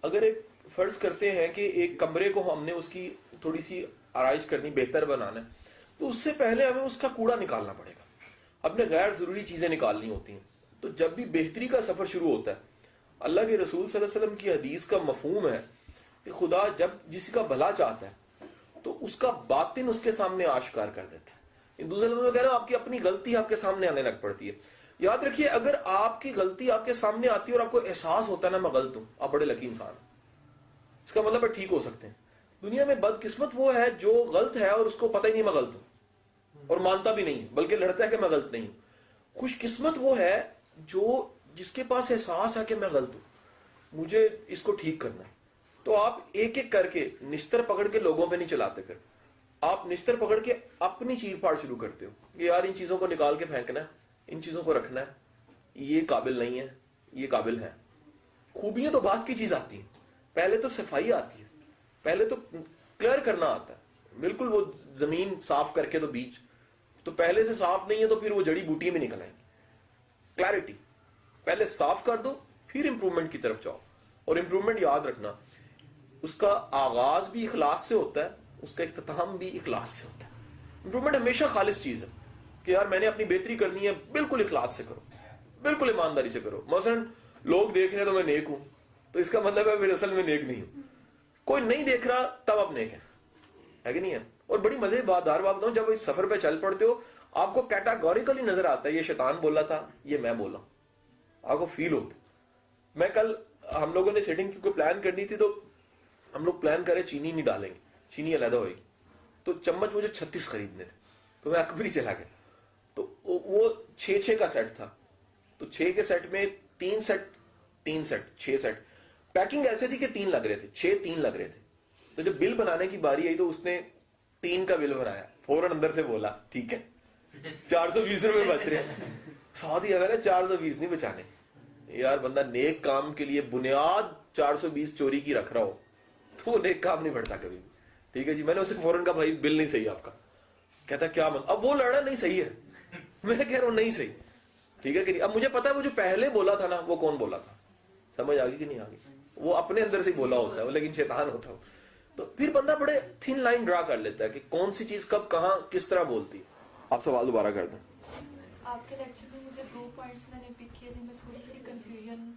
اگر ایک فرض کرتے ہیں کہ ایک کمرے کو ہم نے اس کی تھوڑی سی آرائش کرنی, بہتر بنانا ہے, تو اس سے پہلے ہمیں اس کا کوڑا نکالنا پڑے گا, اپنے غیر ضروری چیزیں نکالنی ہوتی ہیں. تو جب بھی بہتری کا سفر شروع ہوتا ہے, اللہ کے رسول صلی اللہ علیہ وسلم کی حدیث کا مفہوم ہے کہ خدا جب کسی کا بھلا چاہتا ہے تو اس کا باطن اس کے سامنے آشکار کر دیتا ہے. دوسرے لفظوں میں کہہ رہا ہوں, آپ کی اپنی غلطی آپ کے سامنے آنے لگ پڑتی ہے. یاد رکھیے اگر آپ کی غلطی آپ کے سامنے آتی ہے اور آپ کو احساس ہوتا ہے نا میں غلط ہوں, آپ بڑے لکی انسان ہیں. اس کا مطلب ہے ٹھیک ہو سکتے ہیں. دنیا میں بدقسمت وہ ہے جو غلط ہے اور اس کو پتہ ہی نہیں میں غلط ہوں, اور مانتا بھی نہیں, بلکہ لڑتا ہے کہ میں غلط نہیں ہوں. خوش قسمت وہ ہے جو جس کے پاس احساس ہے کہ میں غلط ہوں, مجھے اس کو ٹھیک کرنا ہے. تو آپ ایک ایک کر کے نستر پکڑ کے لوگوں پہ نہیں چلاتے, پھر آپ نشتر پکڑ کے اپنی چیر پھاڑ شروع کرتے ہو کہ یار ان چیزوں کو نکال کے پھینکنا ہے, ان چیزوں کو رکھنا ہے, یہ قابل نہیں ہے, یہ قابل ہے. خوبیاں تو بعد کی چیز آتی ہیں, پہلے تو صفائی آتی ہے, پہلے تو کلیئر کرنا آتا ہے. بالکل وہ زمین صاف کر کے تو بیج تو پہلے سے صاف نہیں ہے تو پھر وہ جڑی بوٹیاں بھی نکل آئیں گی. کلیئرٹی پہلے صاف کر دو, پھر امپروومنٹ کی طرف جاؤ. اور امپروومنٹ یاد رکھنا, اس کا آغاز بھی اخلاص سے ہوتا ہے, اس کا اختتام بھی اخلاص سے ہوتا ہے. امپروومنٹ ہمیشہ خالص چیز ہے کہ یار میں نے اپنی بہتری کرنی ہے, بالکل اخلاص سے کرو, بالکل ایمانداری سے کرو. مثلا لوگ دیکھ رہے ہیں تو میں نیک ہوں, تو اس کا مطلب ہے پھر اصل میں نیک نہیں ہوں. کوئی نہیں دیکھ رہا تب آپ نیک ہے کہ نہیں ہے. اور بڑی مزے بات بتاؤں, جب اس سفر پہ چل پڑتے ہو آپ کو کیٹاگوریکلی نظر آتا ہے یہ شیطان بولا تھا, یہ میں بولا, آپ کو فیل ہوتا. میں کل ہم لوگوں نے سیٹنگ کیونکہ پلان کرنی تھی تو ہم لوگ پلان کرے چینی نہیں ڈالیں گے, چینی علیحدہ ہوئے گی. تو چمچ مجھے 36 خریدنے تھے تو میں اکبری چلا گیا. تو وہ 6 کا سیٹ تھا, تو 6 کے سیٹ میں 3 سیٹ 6 سیٹ. پیکنگ ایسے تھی کہ 3 لگ رہے تھے, 6 لگ رہے تھے. تو جب بل بنانے کی باری آئی تو اس نے 3 کا بل بنایا, فوراً اندر سے بولا ٹھیک ہے 420 روپے بچ رہے ہیں. ساتھ ہی اگر 420 نہیں بچانے. یار بندہ نیک کام کے لیے بنیاد 420 چوری کی رکھ رہا ہو تو وہ نیک کام نہیں بڑھتا کبھی بھی. ٹھیک ہے جی, میں نے اسے فوراً کہا بھائی بل نہیں صحیح آپ کا. کہتا کیا اب وہ لڑا نہیں صحیح ہے, میں کہہ رہا ہوں نہیں صحیح. ٹھیک ہے کہ نہیں. اب مجھے پتا ہے وہ جو پہلے بولا تھا نا وہ کون بولا تھا, سمجھ آ گئی کہ نہیں آ گئی. وہ اپنے اندر سے بولا ہوتا ہے وہ, لیکن شیطان ہوتا ہے. تو پھر بندہ بڑے تھن لائن ڈرا کر لیتا ہے کہ کون سی چیز کب کہاں کس طرح بولتی ہے. آپ سوال دوبارہ کر دیں. آپ کے لیکچر میں مجھے 2 پوائنٹس میں نے پک کیے جن میں تھوڑی سی کنفیوژن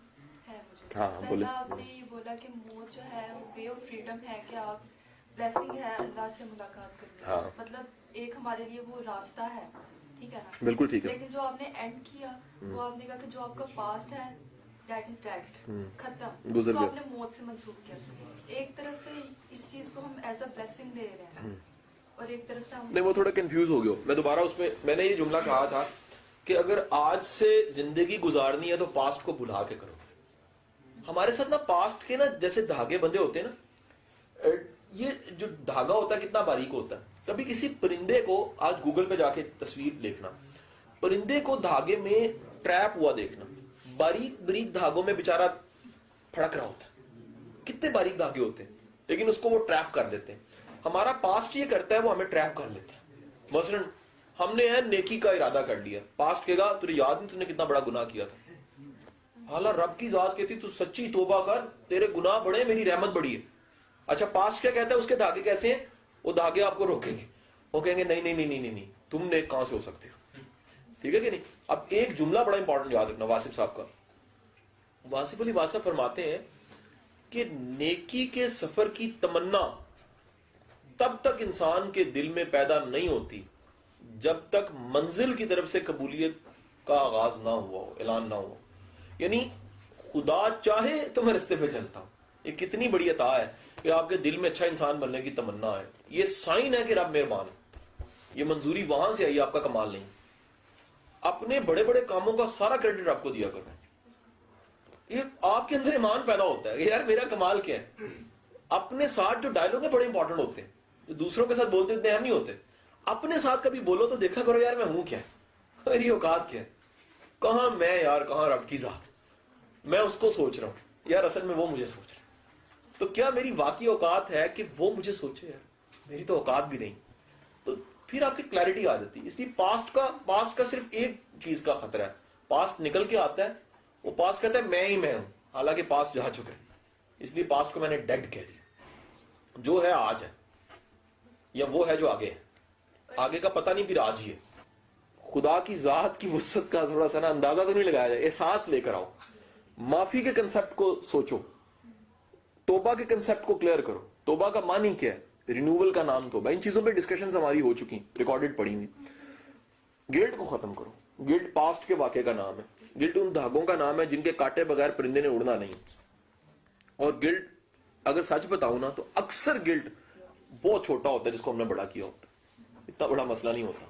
ہے مجھے. ہاں بولے. پہلا آپ نے یہ بولا کہ موت جو ہے وے آف فریڈم ہے کہ آپ بلیسنگ ہے اللہ سے ملاقات کرنے. ہاں. مطلب ایک ہمارے لیے وہ راستہ ہے, ٹھیک ہے نا. بالکل ٹھیک ہے. لیکن جو آپ نے اینڈ کیا وہ آپ نے کہا کہ جو آپ کا پاسٹ ہے دیٹ از ڈیڈ, ختم, اس کو آپ نے موت سے منسوخ کیا. ایک طرف سے اس چیز کو ہم ایز اے بلیسنگ لے رہے ہیں اور ایک طرف سے ہم نہیں, وہ تھوڑا کنفیوز ہو گیا. میں دوبارہ اس میں نے یہ جملہ کہا تھا کہ اگر آج سے زندگی گزارنی ہے تو پاسٹ کو بھلا کے کرو. ہمارے ساتھ نا پاسٹ کے نا جیسے دھاگے بندے ہوتے ہیں نا, یہ جو دھاگا ہوتا ہے کتنا باریک ہوتا ہے. کبھی کسی پرندے کو, آج گوگل پہ جا کے تصویر دیکھنا, پرندے کو دھاگے میں ٹریپ ہوا دیکھنا, باریک باریک دھاگوں میں بےچارا پھڑک رہا ہوتا ہے. کتنے باریک دھاگے ہوتے ہیں, لیکن اس کو وہ ٹریپ کر دیتے ہیں. ہمارا پاسٹ یہ کرتا ہے, وہ ہمیں ٹریپ کر لیتا ہے. مثلا ہم نے نیکی کا ارادہ کر لیا, پاسٹ کہے گا تجھے یاد نہیں تو نے کتنا بڑا گناہ کیا تھا. حالانکہ رب کی ذات کہتی تو سچی توبہ کر, تیرے گناہ بڑے میری رحمت بڑی ہے. اچھا پاسٹ کیا کہتا ہے, اس کے دھاگے کیسے ہیں, وہ دھاگے آپ کو روکیں گے, وہ کہیں گے نہیں نہیں نہیں نہیں نہیں تم نیک کہاں سے ہو سکتے ہو. ٹھیک ہے کہ نہیں. اب ایک جملہ بڑا امپورٹنٹ یاد رکھنا واصف صاحب کا. واصف علی واصف فرماتے ہیں کہ نیکی کے سفر کی تمنا تب تک انسان کے دل میں پیدا نہیں ہوتی جب تک منزل کی طرف سے قبولیت کا آغاز نہ ہوا ہو, اعلان نہ ہوا. یعنی خدا چاہے تو میں رستے پہ چلتا ہوں. یہ کتنی بڑی عطا ہے کہ آپ کے دل میں اچھا انسان بننے کی تمنا ہے. یہ سائن ہے کہ رب مہربان ہے. یہ منظوری وہاں سے آئی, آپ کا کمال نہیں. اپنے بڑے بڑے کاموں کا سارا کریڈٹ آپ کو دیا کرو. یہ آپ کے اندر ایمان پیدا ہوتا ہے کہ یار میرا کمال کیا ہے. اپنے ساتھ جو ڈائلوگ ہیں بڑے امپورٹنٹ ہوتے ہیں, جو دوسروں کے ساتھ بولتے اتنے اہم نہیں ہوتے. اپنے ساتھ کبھی بولو تو دیکھا کرو یار میں ہوں کیا, میری اوقات کیا ہے, کہاں میں یار کہاں رب کی ذات. میں اس کو سوچ رہا ہوں یار, اصل میں وہ مجھے سوچ رہا ہے. تو کیا میری واقعی اوقات ہے کہ وہ مجھے سوچے یار, میری تو اوقات بھی نہیں. تو پھر آپ کی کلیئرٹی آ جاتی. اس لیے پاسٹ کا صرف ایک چیز کا خطرہ ہے, پاسٹ نکل کے آتا ہے, وہ پاسٹ کہتا ہے میں ہی میں ہوں, حالانکہ پاسٹ جا چکا ہے. اس لیے پاسٹ کو میں نے ڈیڈ کہہ دیا. جو ہے آج ہے, یا وہ ہے جو آگے ہے. آگے کا پتہ نہیں, پھر آج ہی ہے. خدا کی ذات کی وسعت کا تھوڑا سا نا اندازہ تو نہیں لگایا جائے, احساس لے کر آؤ. معافی کے کنسپٹ کو سوچو, توبہ کے کنسپٹ کو کلیئر کرو. توبہ کا معنی کیا ہے, رینیول کا نام توبہ. ان چیزوں پہ ڈسکشنز ہماری ہو چکی ہیں, ریکارڈڈ پڑی ہوئی. گلٹ کو ختم کرو. گلٹ پاسٹ کے واقعے کا نام ہے. گلٹ ان دھاگوں کا نام ہے جن کے کاٹے بغیر پرندے نے اڑنا نہیں. اور گلٹ اگر سچ بتاؤں نا تو اکثر گلٹ بہت چھوٹا ہوتا ہے جس کو ہم نے بڑا کیا ہوتا ہے. اتنا بڑا مسئلہ نہیں ہوتا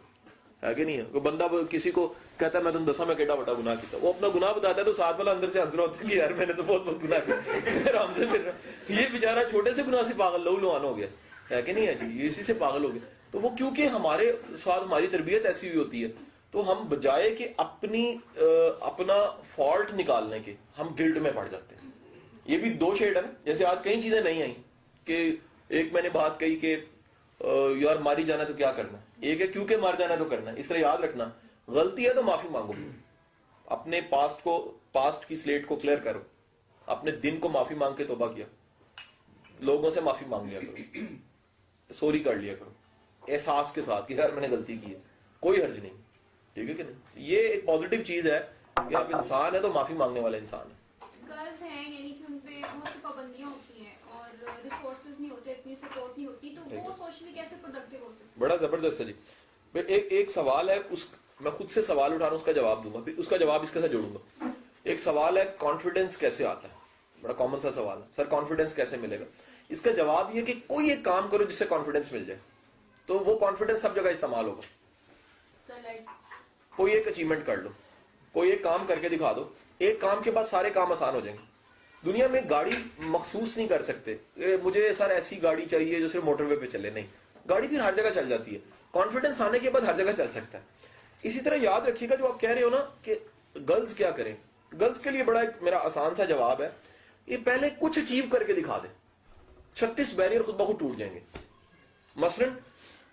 ہے کہ نہیں ہے. بندہ کسی کو کہتا ہے میں تم دسا میں کیڑا بڑا گناہ کیا, وہ اپنا گناہ بتاتا ہے تو ساتھ والا اندر سے ہنس رہا ہوتا ہے کہ یار میں نے تو بہت بہت گناہ کیا, آرام سے پھر رہا. یہ بیچارہ چھوٹے سے گناہ سے پاگل لہو لہان ہو گیا ہے کہ نہیں ہے جی, یہ اسی سے پاگل ہو گیا. تو وہ کیونکہ ہمارے ساتھ ہماری تربیت ایسی ہوئی ہوتی ہے تو ہم بجائے کہ اپنا فالٹ نکالنے کے ہم گلٹ میں پڑ جاتے ہیں. یہ بھی دو شیڈ ہے نا. جیسے آج کئی چیزیں نہیں آئیں کہ ایک میں نے بات کہی کہ یار ماری جانا تو کیا کرنا, ایک ہے کیونکہ مار جانا تو کرنا. اس طرح یاد رکھنا, غلطی ہے تو معافی مانگو, اپنے پاسٹ کی سلیٹ کو کلیئر کرو, اپنے دن کو معافی مانگ کے توبہ کیا, لوگوں سے معافی مانگ لیا کرو, سوری کر لیا کرو احساس کے ساتھ کہ یار میں نے غلطی کی ہے, کوئی حرج نہیں. ٹھیک ہے کہ نہیں. یہ ایک پازیٹیو چیز ہے کہ آپ انسان ہے تو معافی مانگنے والا انسان ہے. گرلز ہیں یعنی کہ ان پہ بہت سی پابندیاں ہوتی ہیں اور ریسورسز نہیں ہوتے, اتنی سپورٹ نہیں ہوتی, تو وہ سوشلی کیسے پروڈکٹیو ہو سکتے؟ بڑا زبردست ہے جی. ایک سوال ہے, میں خود سے سوال اٹھا رہا ہوں, اس کا جواب دوں گا, پھر اس کا جواب اس کے ساتھ جوڑوں گا. ایک سوال ہے کانفیڈنس کیسے آتا ہے, بڑا کامن سا سوال ہے, سر کانفیڈنس کیسے ملے گا. اس کا جواب یہ کہ کوئی ایک کام کرو جس سے کانفیڈنس مل جائے, تو وہ کانفیڈنس سب جگہ استعمال ہوگا. کوئی ایک اچیومنٹ کر لو, کوئی ایک کام کر کے دکھا دو, ایک کام کے بعد سارے کام آسان ہو جائیں گے. دنیا میں گاڑی مخصوص نہیں کر سکتے مجھے سر ایسی گاڑی چاہیے جو صرف موٹر وے پہ چلے, نہیں, گاڑی بھی ہر جگہ چل جاتی ہے. کانفیڈنس آنے کے بعد ہر جگہ چل سکتا ہے. اسی طرح یاد رکھیے گا جو آپ کہہ رہے ہو نا کہ گرلز کیا کریں, گرلز کے لیے بڑا ایک میرا آسان سا جواب ہے, یہ پہلے کچھ اچیو کر کے دکھا دیں, 36 بیریئر خود بخود ٹوٹ جائیں گے. مثلاً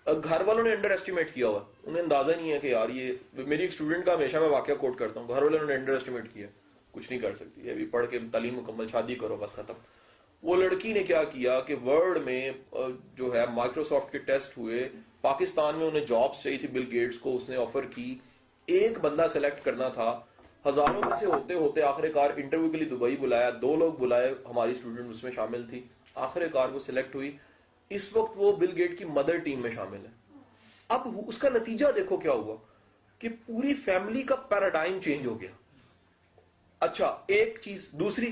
گھر والوں نے انڈر ایسٹیمیٹ کیا ہوا, انہیں اندازہ نہیں ہے کہ یار یہ, میری ایک اسٹوڈنٹ کا ہمیشہ میں واقعہ کوٹ کرتا ہوں, گھر والوں نے انڈر ایسٹیمیٹ کیا, کچھ نہیں کر سکتی, ابھی پڑھ کے تعلیم مکمل, شادی کرو بس ختم. وہ لڑکی نے کیا کیا کہ ورلڈ میں جو ہے مائکروسافٹ کے ٹیسٹ ہوئے, پاکستان میں انہیں جابس چاہیے تھی, بل گیٹس کو اس نے آفر کی, ایک بندہ سلیکٹ کرنا تھا, ہزاروں میں سے ہوتے ہوتے آخر کار انٹرویو کے لیے دبئی بلایا, 2 لوگ بلائے, ہماری اسٹوڈنٹ اس میں شامل تھی, آخر کار وہ سلیکٹ ہوئی. اس وقت وہ بل گیٹ کی مدر ٹیم میں شامل ہے. اب اس کا نتیجہ دیکھو کیا ہوا کہ پوری فیملی کا پیراڈائم چینج ہو گیا. اچھا ایک چیز, دوسری,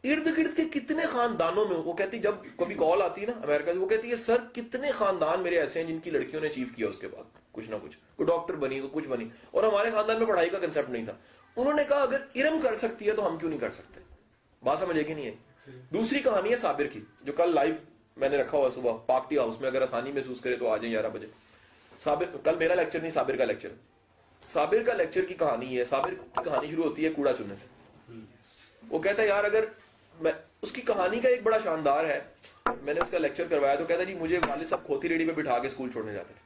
ارد گرد کے کتنے خاندانوں میں, وہ کہتی جب کبھی کال آتی ہے نا امریکہ سے, وہ کہتی ہے سر کتنے خاندان میرے ایسے ہیں جن کی لڑکیوں نے اچیو کیا اس کے بعد کچھ نہ کچھ, کوئی ڈاکٹر بنی, کوئی کچھ بنی, اور ہمارے خاندان میں پڑھائی کا کنسپٹ نہیں تھا. انہوں نے کہا اگر ارم کر سکتی ہے تو ہم کیوں نہیں کر سکتے. بات سمجھے کہ نہیں ہے. دوسری کہانی ہے صابر کی, جو کل لائیو میں نے رکھا ہوا صبح پارٹی ہاؤس میں, اگر آسانی محسوس کرے تو آ جائیں 11 بجے. صابر, کل میرا لیکچر نہیں, صابر کا لیکچر. صابر کا لیکچر کی کہانی ہے, صابر کی کہانی شروع ہوتی ہے کوڑا چننے سے. وہ کہتا ہے یار اگر میں, اس کی کہانی کا ایک بڑا شاندار ہے, میں نے اس کا لیکچر کروایا تو کہتا جی مجھے والد صاحب کھوتی ریڈی پہ بٹھا کے اسکول چھوڑنے جاتے تھے.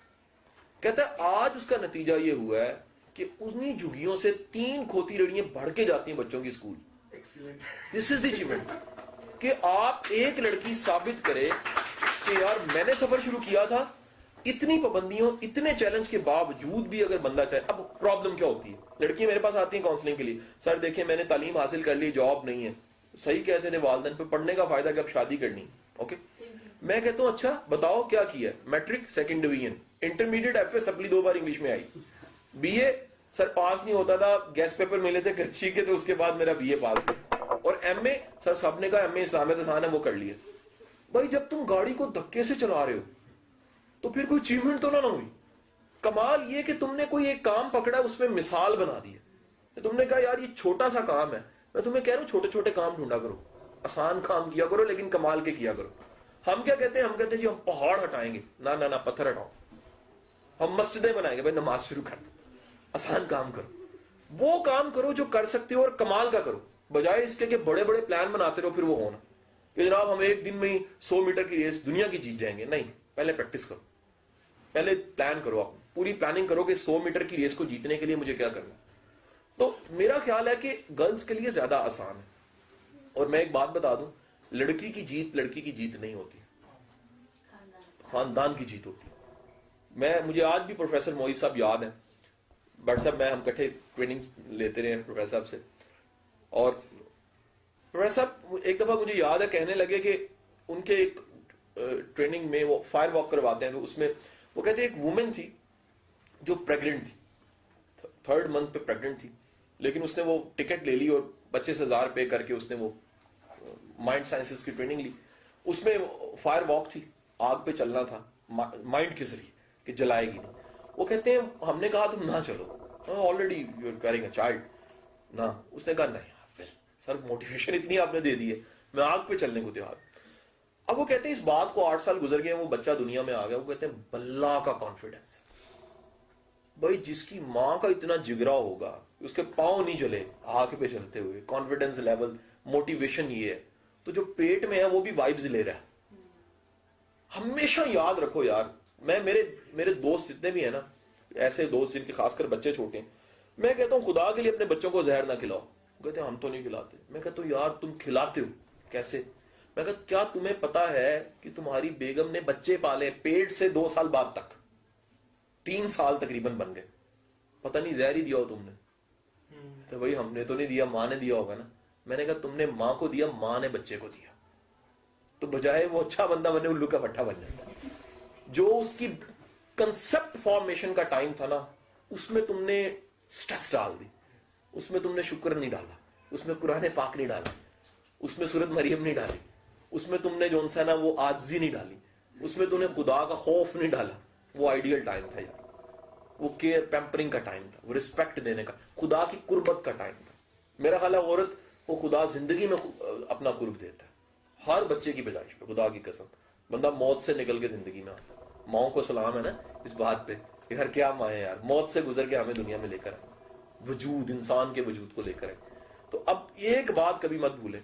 کہتا ہے آج اس کا نتیجہ یہ ہوا ہے کہ انہی جھگیوں سے 3 کھوتی ریڑیاں بڑھ کے جاتی ہیں بچوں کی school. This is the achievement کہ آپ ایک لڑکی ثابت کرے کہ یار میں نے سفر شروع کیا تھا, اتنی پابندیوں, اتنے چیلنج کے باوجود بھی اگر بندہ چاہے. اب پرابلم کیا ہوتی ہے, لڑکیاں میرے پاس آتی ہیں کاؤنسلنگ کے لیے, سر دیکھیں میں نے تعلیم حاصل کر لی, جاب نہیں ہے. صحیح کہتے ہیں والدین پہ, پڑھنے کا فائدہ کہ اب شادی کرنی. اوکے, میں کہتا ہوں اچھا بتاؤ کیا کیا, matric 2nd division, intermediate F A supply 2 بار انگلش میں آئی, بی اے سر پاس نہیں ہوتا تھا, گیس پیپر ملے تھے کرچی کے, تو اس کے بعد میرا بی اے پاس, اور ایم اے سر سب نے کہا ایم اے اسلامیت آسان ہے, وہ کر لیے. بھائی جب تم گاڑی کو دھکے سے چلا رہے ہو تو پھر کوئی اچیومنٹ تو نہ ہوئی. کمال یہ کہ تم نے کوئی ایک کام پکڑا, اس میں مثال بنا دی ہے, تم نے کہا یار یہ چھوٹا سا کام ہے. میں تمہیں کہہ رہا ہوں چھوٹے چھوٹے کام ڈھونڈا کرو, آسان کام کیا کرو, لیکن کمال کے کیا کرو. ہم کیا کہتے ہیں, ہم کہتے ہیں جی ہم پہاڑ ہٹائیں گے, نہ پتھر ہٹاؤ. ہم مسجدیں بنائیں گے, بھائی نماز شروع کر دو. آسان کام کرو, وہ کام کرو جو کر سکتے ہو اور کمال کا کرو, بجائے اس کے کہ بڑے بڑے پلان بناتے رہو پھر وہ ہونا کہ جناب ہم ایک دن میں ہی 100 میٹر کی ریس دنیا کی جیت جائیں گے. نہیں, پہلے پریکٹس کرو, پہلے پلان کرو, آپ پوری پلاننگ کرو کہ 100 میٹر کی ریس کو جیتنے کے لیے مجھے کیا کرنا. تو میرا خیال ہے کہ گرلز کے لیے زیادہ آسان ہے. اور میں ایک بات بتا دوں, لڑکی کی جیت لڑکی کی جیت نہیں ہوتی, خاندان کی جیت ہوتی. مجھے آج بھی پروفیسر معیز صاحب یاد ہیں, بٹ صاحب میں ہم کٹھے ٹریننگ لیتے رہے ہیں پروفیسر صاحب سے, اور پروفیسر صاحب ایک دفعہ مجھے یاد ہے کہنے لگے کہ ان کے ایک ٹریننگ میں وہ فائر واک کرواتے ہیں, تو اس میں وہ کہتے ہیں ایک وومن تھی جو پریگننٹ تھی, 3rd منتھ پہ پریگننٹ تھی, لیکن اس نے وہ ٹکٹ لے لی اور 25,000 پے کر کے اس نے وہ مائنڈ سائنسز کی ٹریننگ لی. اس میں فائر واک تھی, آگ پہ چلنا تھا مائنڈ کے ذریعے کہ جلائے گی نہیں. وہ کہتے ہیں ہم نے کہا تم نہ چلو, already you are carrying a child, نہ. اس نے کہا نہیں سر موٹیویشن اتنی آپ نے دے دی ہے, میں آگ پہ چلنے کو تیار. اب وہ کہتے ہیں اس بات کو 8 سال گزر گئے, وہ بچہ دنیا میں آ گیا, وہ کہتے ہیں بلا کا کانفیڈنس. بھائی جس کی ماں کا اتنا جگرا ہوگا, اس کے پاؤں نہیں چلے آنکھ پہ چلتے ہوئے, کانفیڈنس لیول, موٹیویشن یہ ہے, تو جو پیٹ میں ہے وہ بھی وائبز لے رہا ہے. ہمیشہ یاد رکھو یار, میں میرے دوست جتنے بھی ہیں نا, ایسے دوست جن کے خاص کر بچے چھوٹے ہیں, میں کہتا ہوں خدا کے لیے اپنے بچوں کو زہر نہ کھلاؤ. کہتے ہیں ہم تو نہیں کھلاتے. میں کہتا ہوں یار تم کھلاتے ہو کیسے؟ میں کہتا کیا تمہیں پتا ہے کہ تمہاری بیگم نے بچے پالے پیٹ سے 2 سال بعد تک, 3 سال تقریباً بن گئے, پتہ نہیں زہر ہی دیا ہو تم نے. تو بھائی ہم نے تو نہیں دیا, ماں نے دیا ہوگا نا. میں نے کہا تم نے ماں کو دیا, ماں نے بچے کو دیا, تو بجائے وہ اچھا بندہ بنے الو کا پٹھا بن جاتا. جو اس کی کنسپٹ فارمیشن کا ٹائم تھا نا, اس میں تم نے سٹریس ڈال دی, اس میں تم نے شکر نہیں ڈالا, اس میں قرآن پاک نہیں ڈالا, اس میں سورت مریم نہیں ڈالی, اس میں تم نے جو سا نا وہ عاجزی نہیں ڈالی, اس میں تم نے خدا کا خوف نہیں ڈالا. وہ آئیڈیل ٹائم تھا یار, وہ کیئر پیمپرنگ کا ٹائم تھا, وہ ریسپیکٹ دینے کا, خدا کی قربت کا ٹائم تھا. میرا خیال ہے عورت کو خدا زندگی میں اپنا قرب دیتا ہے, ہر بچے کی پیدائش پہ, خدا کی قسم. بندہ موت سے نکل کے زندگی میں آتا. ماؤں کو سلام ہے نا اس بات پہ, یار کیا مائیں یار, موت سے گزر کے ہمیں دنیا میں لے کر آئے, وجود, انسان کے وجود کو لے کر آئے. تو اب ایک بات کبھی مت بھولیں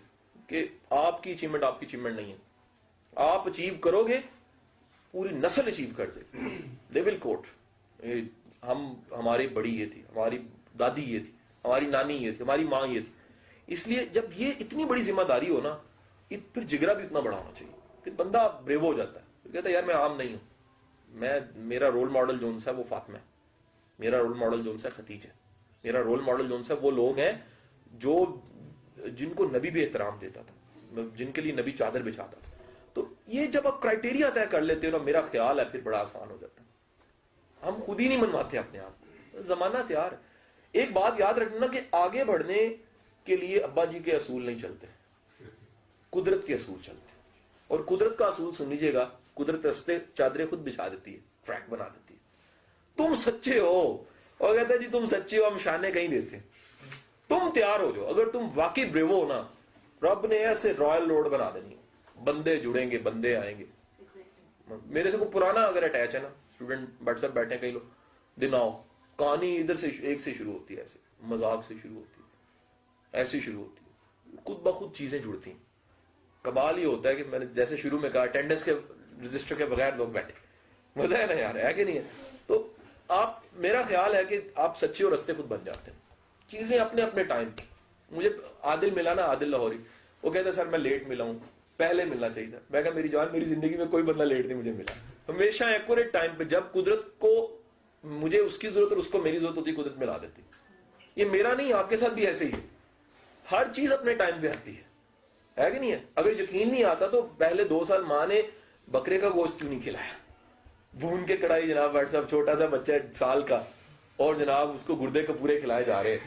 کہ آپ کی اچیومنٹ آپ کی اچیومنٹ نہیں ہے. آپ اچیو کرو گے, پوری نسل اچیو کر دے, دے ول کوٹ. ہماری بڑی یہ تھی, ہماری دادی یہ تھی, ہماری نانی یہ تھی, ہماری ماں یہ تھی. اس لیے جب یہ اتنی بڑی ذمہ داری ہو نا, پھر جگرا بھی اتنا بڑا ہونا چاہیے. پھر بندہ بریو ہو جاتا ہے, کہتا ہے یار میں عام نہیں ہوں, میرا رول ماڈل جون سا ہے وہ فاطمہ ہے, میرا رول ماڈل جون سا خدیجہ ہے, میرا رول ماڈل جون سا وہ لوگ ہیں جو جن کو نبی بھی احترام دیتا تھا, جن کے لیے نبی چادر بچھاتا تھا. تو یہ جب آپ کرائٹیریا طے کر لیتے ہو نا, میرا خیال ہے پھر بڑا آسان ہو جاتا ہے. ہم خود ہی نہیں منواتے اپنے آپ کو, زمانہ تیار. ایک بات یاد رکھنا کہ آگے بڑھنے کے لیے ابا جی کے اصول نہیں چلتے, قدرت کے اصول چلتے. اور قدرت کا اصول سن لیجیے گا, قدرت رستے چادریں خود بچھا دیتی ہے, ٹریک بنا دیتی ہے. تم سچے ہو, اور کہتا ہے جی تم سچے ہو, ہم شانے کہیں دیتے. تم تیار ہو جاؤ, اگر تم واقعی بریو ہو نا, رب نے ایسے رائل روڈ بنا دینی, بندے جڑیں گے, بندے آئیں گے. میرے سے کوئی پرانا اگر اٹیچ ہے نا, اسٹوڈنٹ واٹس ایپ بیٹھے کئی لوگ, دن آؤ, کہانی ادھر سے ایک سے شروع ہوتی ہے, ایسے مذاق سے شروع ہوتی ہے, ایسی شروع ہوتی ہے, خود بخود چیزیں جڑتی ہیں. کمال یہ ہوتا ہے کہ میں نے جیسے شروع میں کہا, اٹینڈنس کے رجسٹر کے بغیر لوگ بیٹھے, مزہ ہے نا یار, ہے کہ نہیں ہے؟ تو آپ, میرا خیال ہے کہ آپ سچے اور رستے خود بن جاتے ہیں. چیزیں اپنے اپنے ٹائم. مجھے عادل ملا نا, عادل لاہوری, وہ کہتا سر میں لیٹ ملا ہوں, پہلے ملنا چاہیے تھا. میں کہا میری جان, میری زندگی میں کوئی بندہ لیٹ نہیں مجھے ملا, ہمیشہ ایکوریٹ ٹائم پہ. جب قدرت کو مجھے اس کی ضرورت اور اس کو میری ضرورت ہوتی, قدرت ملا دیتی. یہ میرا نہیں, آپ کے ساتھ بھی ایسے ہی ہے, ہر چیز اپنے ٹائم پہ آتی ہے کہ نہیں ہے؟ اگر یقین نہیں آتا تو پہلے 2 سال ماں نے بکرے کا گوشت کیوں نہیں کھلایا, بھون کے کڑھائی جناب, واٹس ایپ چھوٹا سا بچہ سال کا, اور جناب اس کو گردے کے پورے کھلائے جا رہے,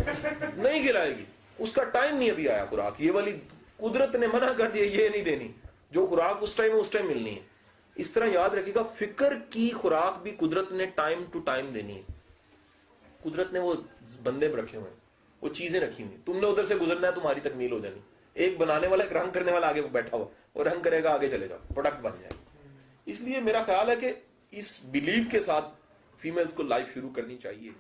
نہیں کھلائے گی, اس کا ٹائم نہیں ابھی آیا خوراک. یہ والی قدرت نے منع کر دیا, یہ نہیں دینی, جو خوراک اس ٹائم ملنی ہے. اس طرح یاد رکھیے گا, فکر کی خوراک بھی قدرت نے ٹائم ٹو ٹائم دینی ہے. قدرت نے وہ بندے رکھے ہوئے ہیں, وہ چیزیں رکھی ہوئی, تم نے ادھر سے گزرنا ہے, تمہاری تکمیل ہو جانی. ایک بنانے والا, ایک رنگ کرنے والا آگے بیٹھا ہوا, اور رنگ کرے گا, آگے چلے گا, پروڈکٹ بن جائے گا. اس لیے میرا خیال ہے کہ اس بلیف کے ساتھ فیمیلز کو لائف شروع کرنی چاہیے.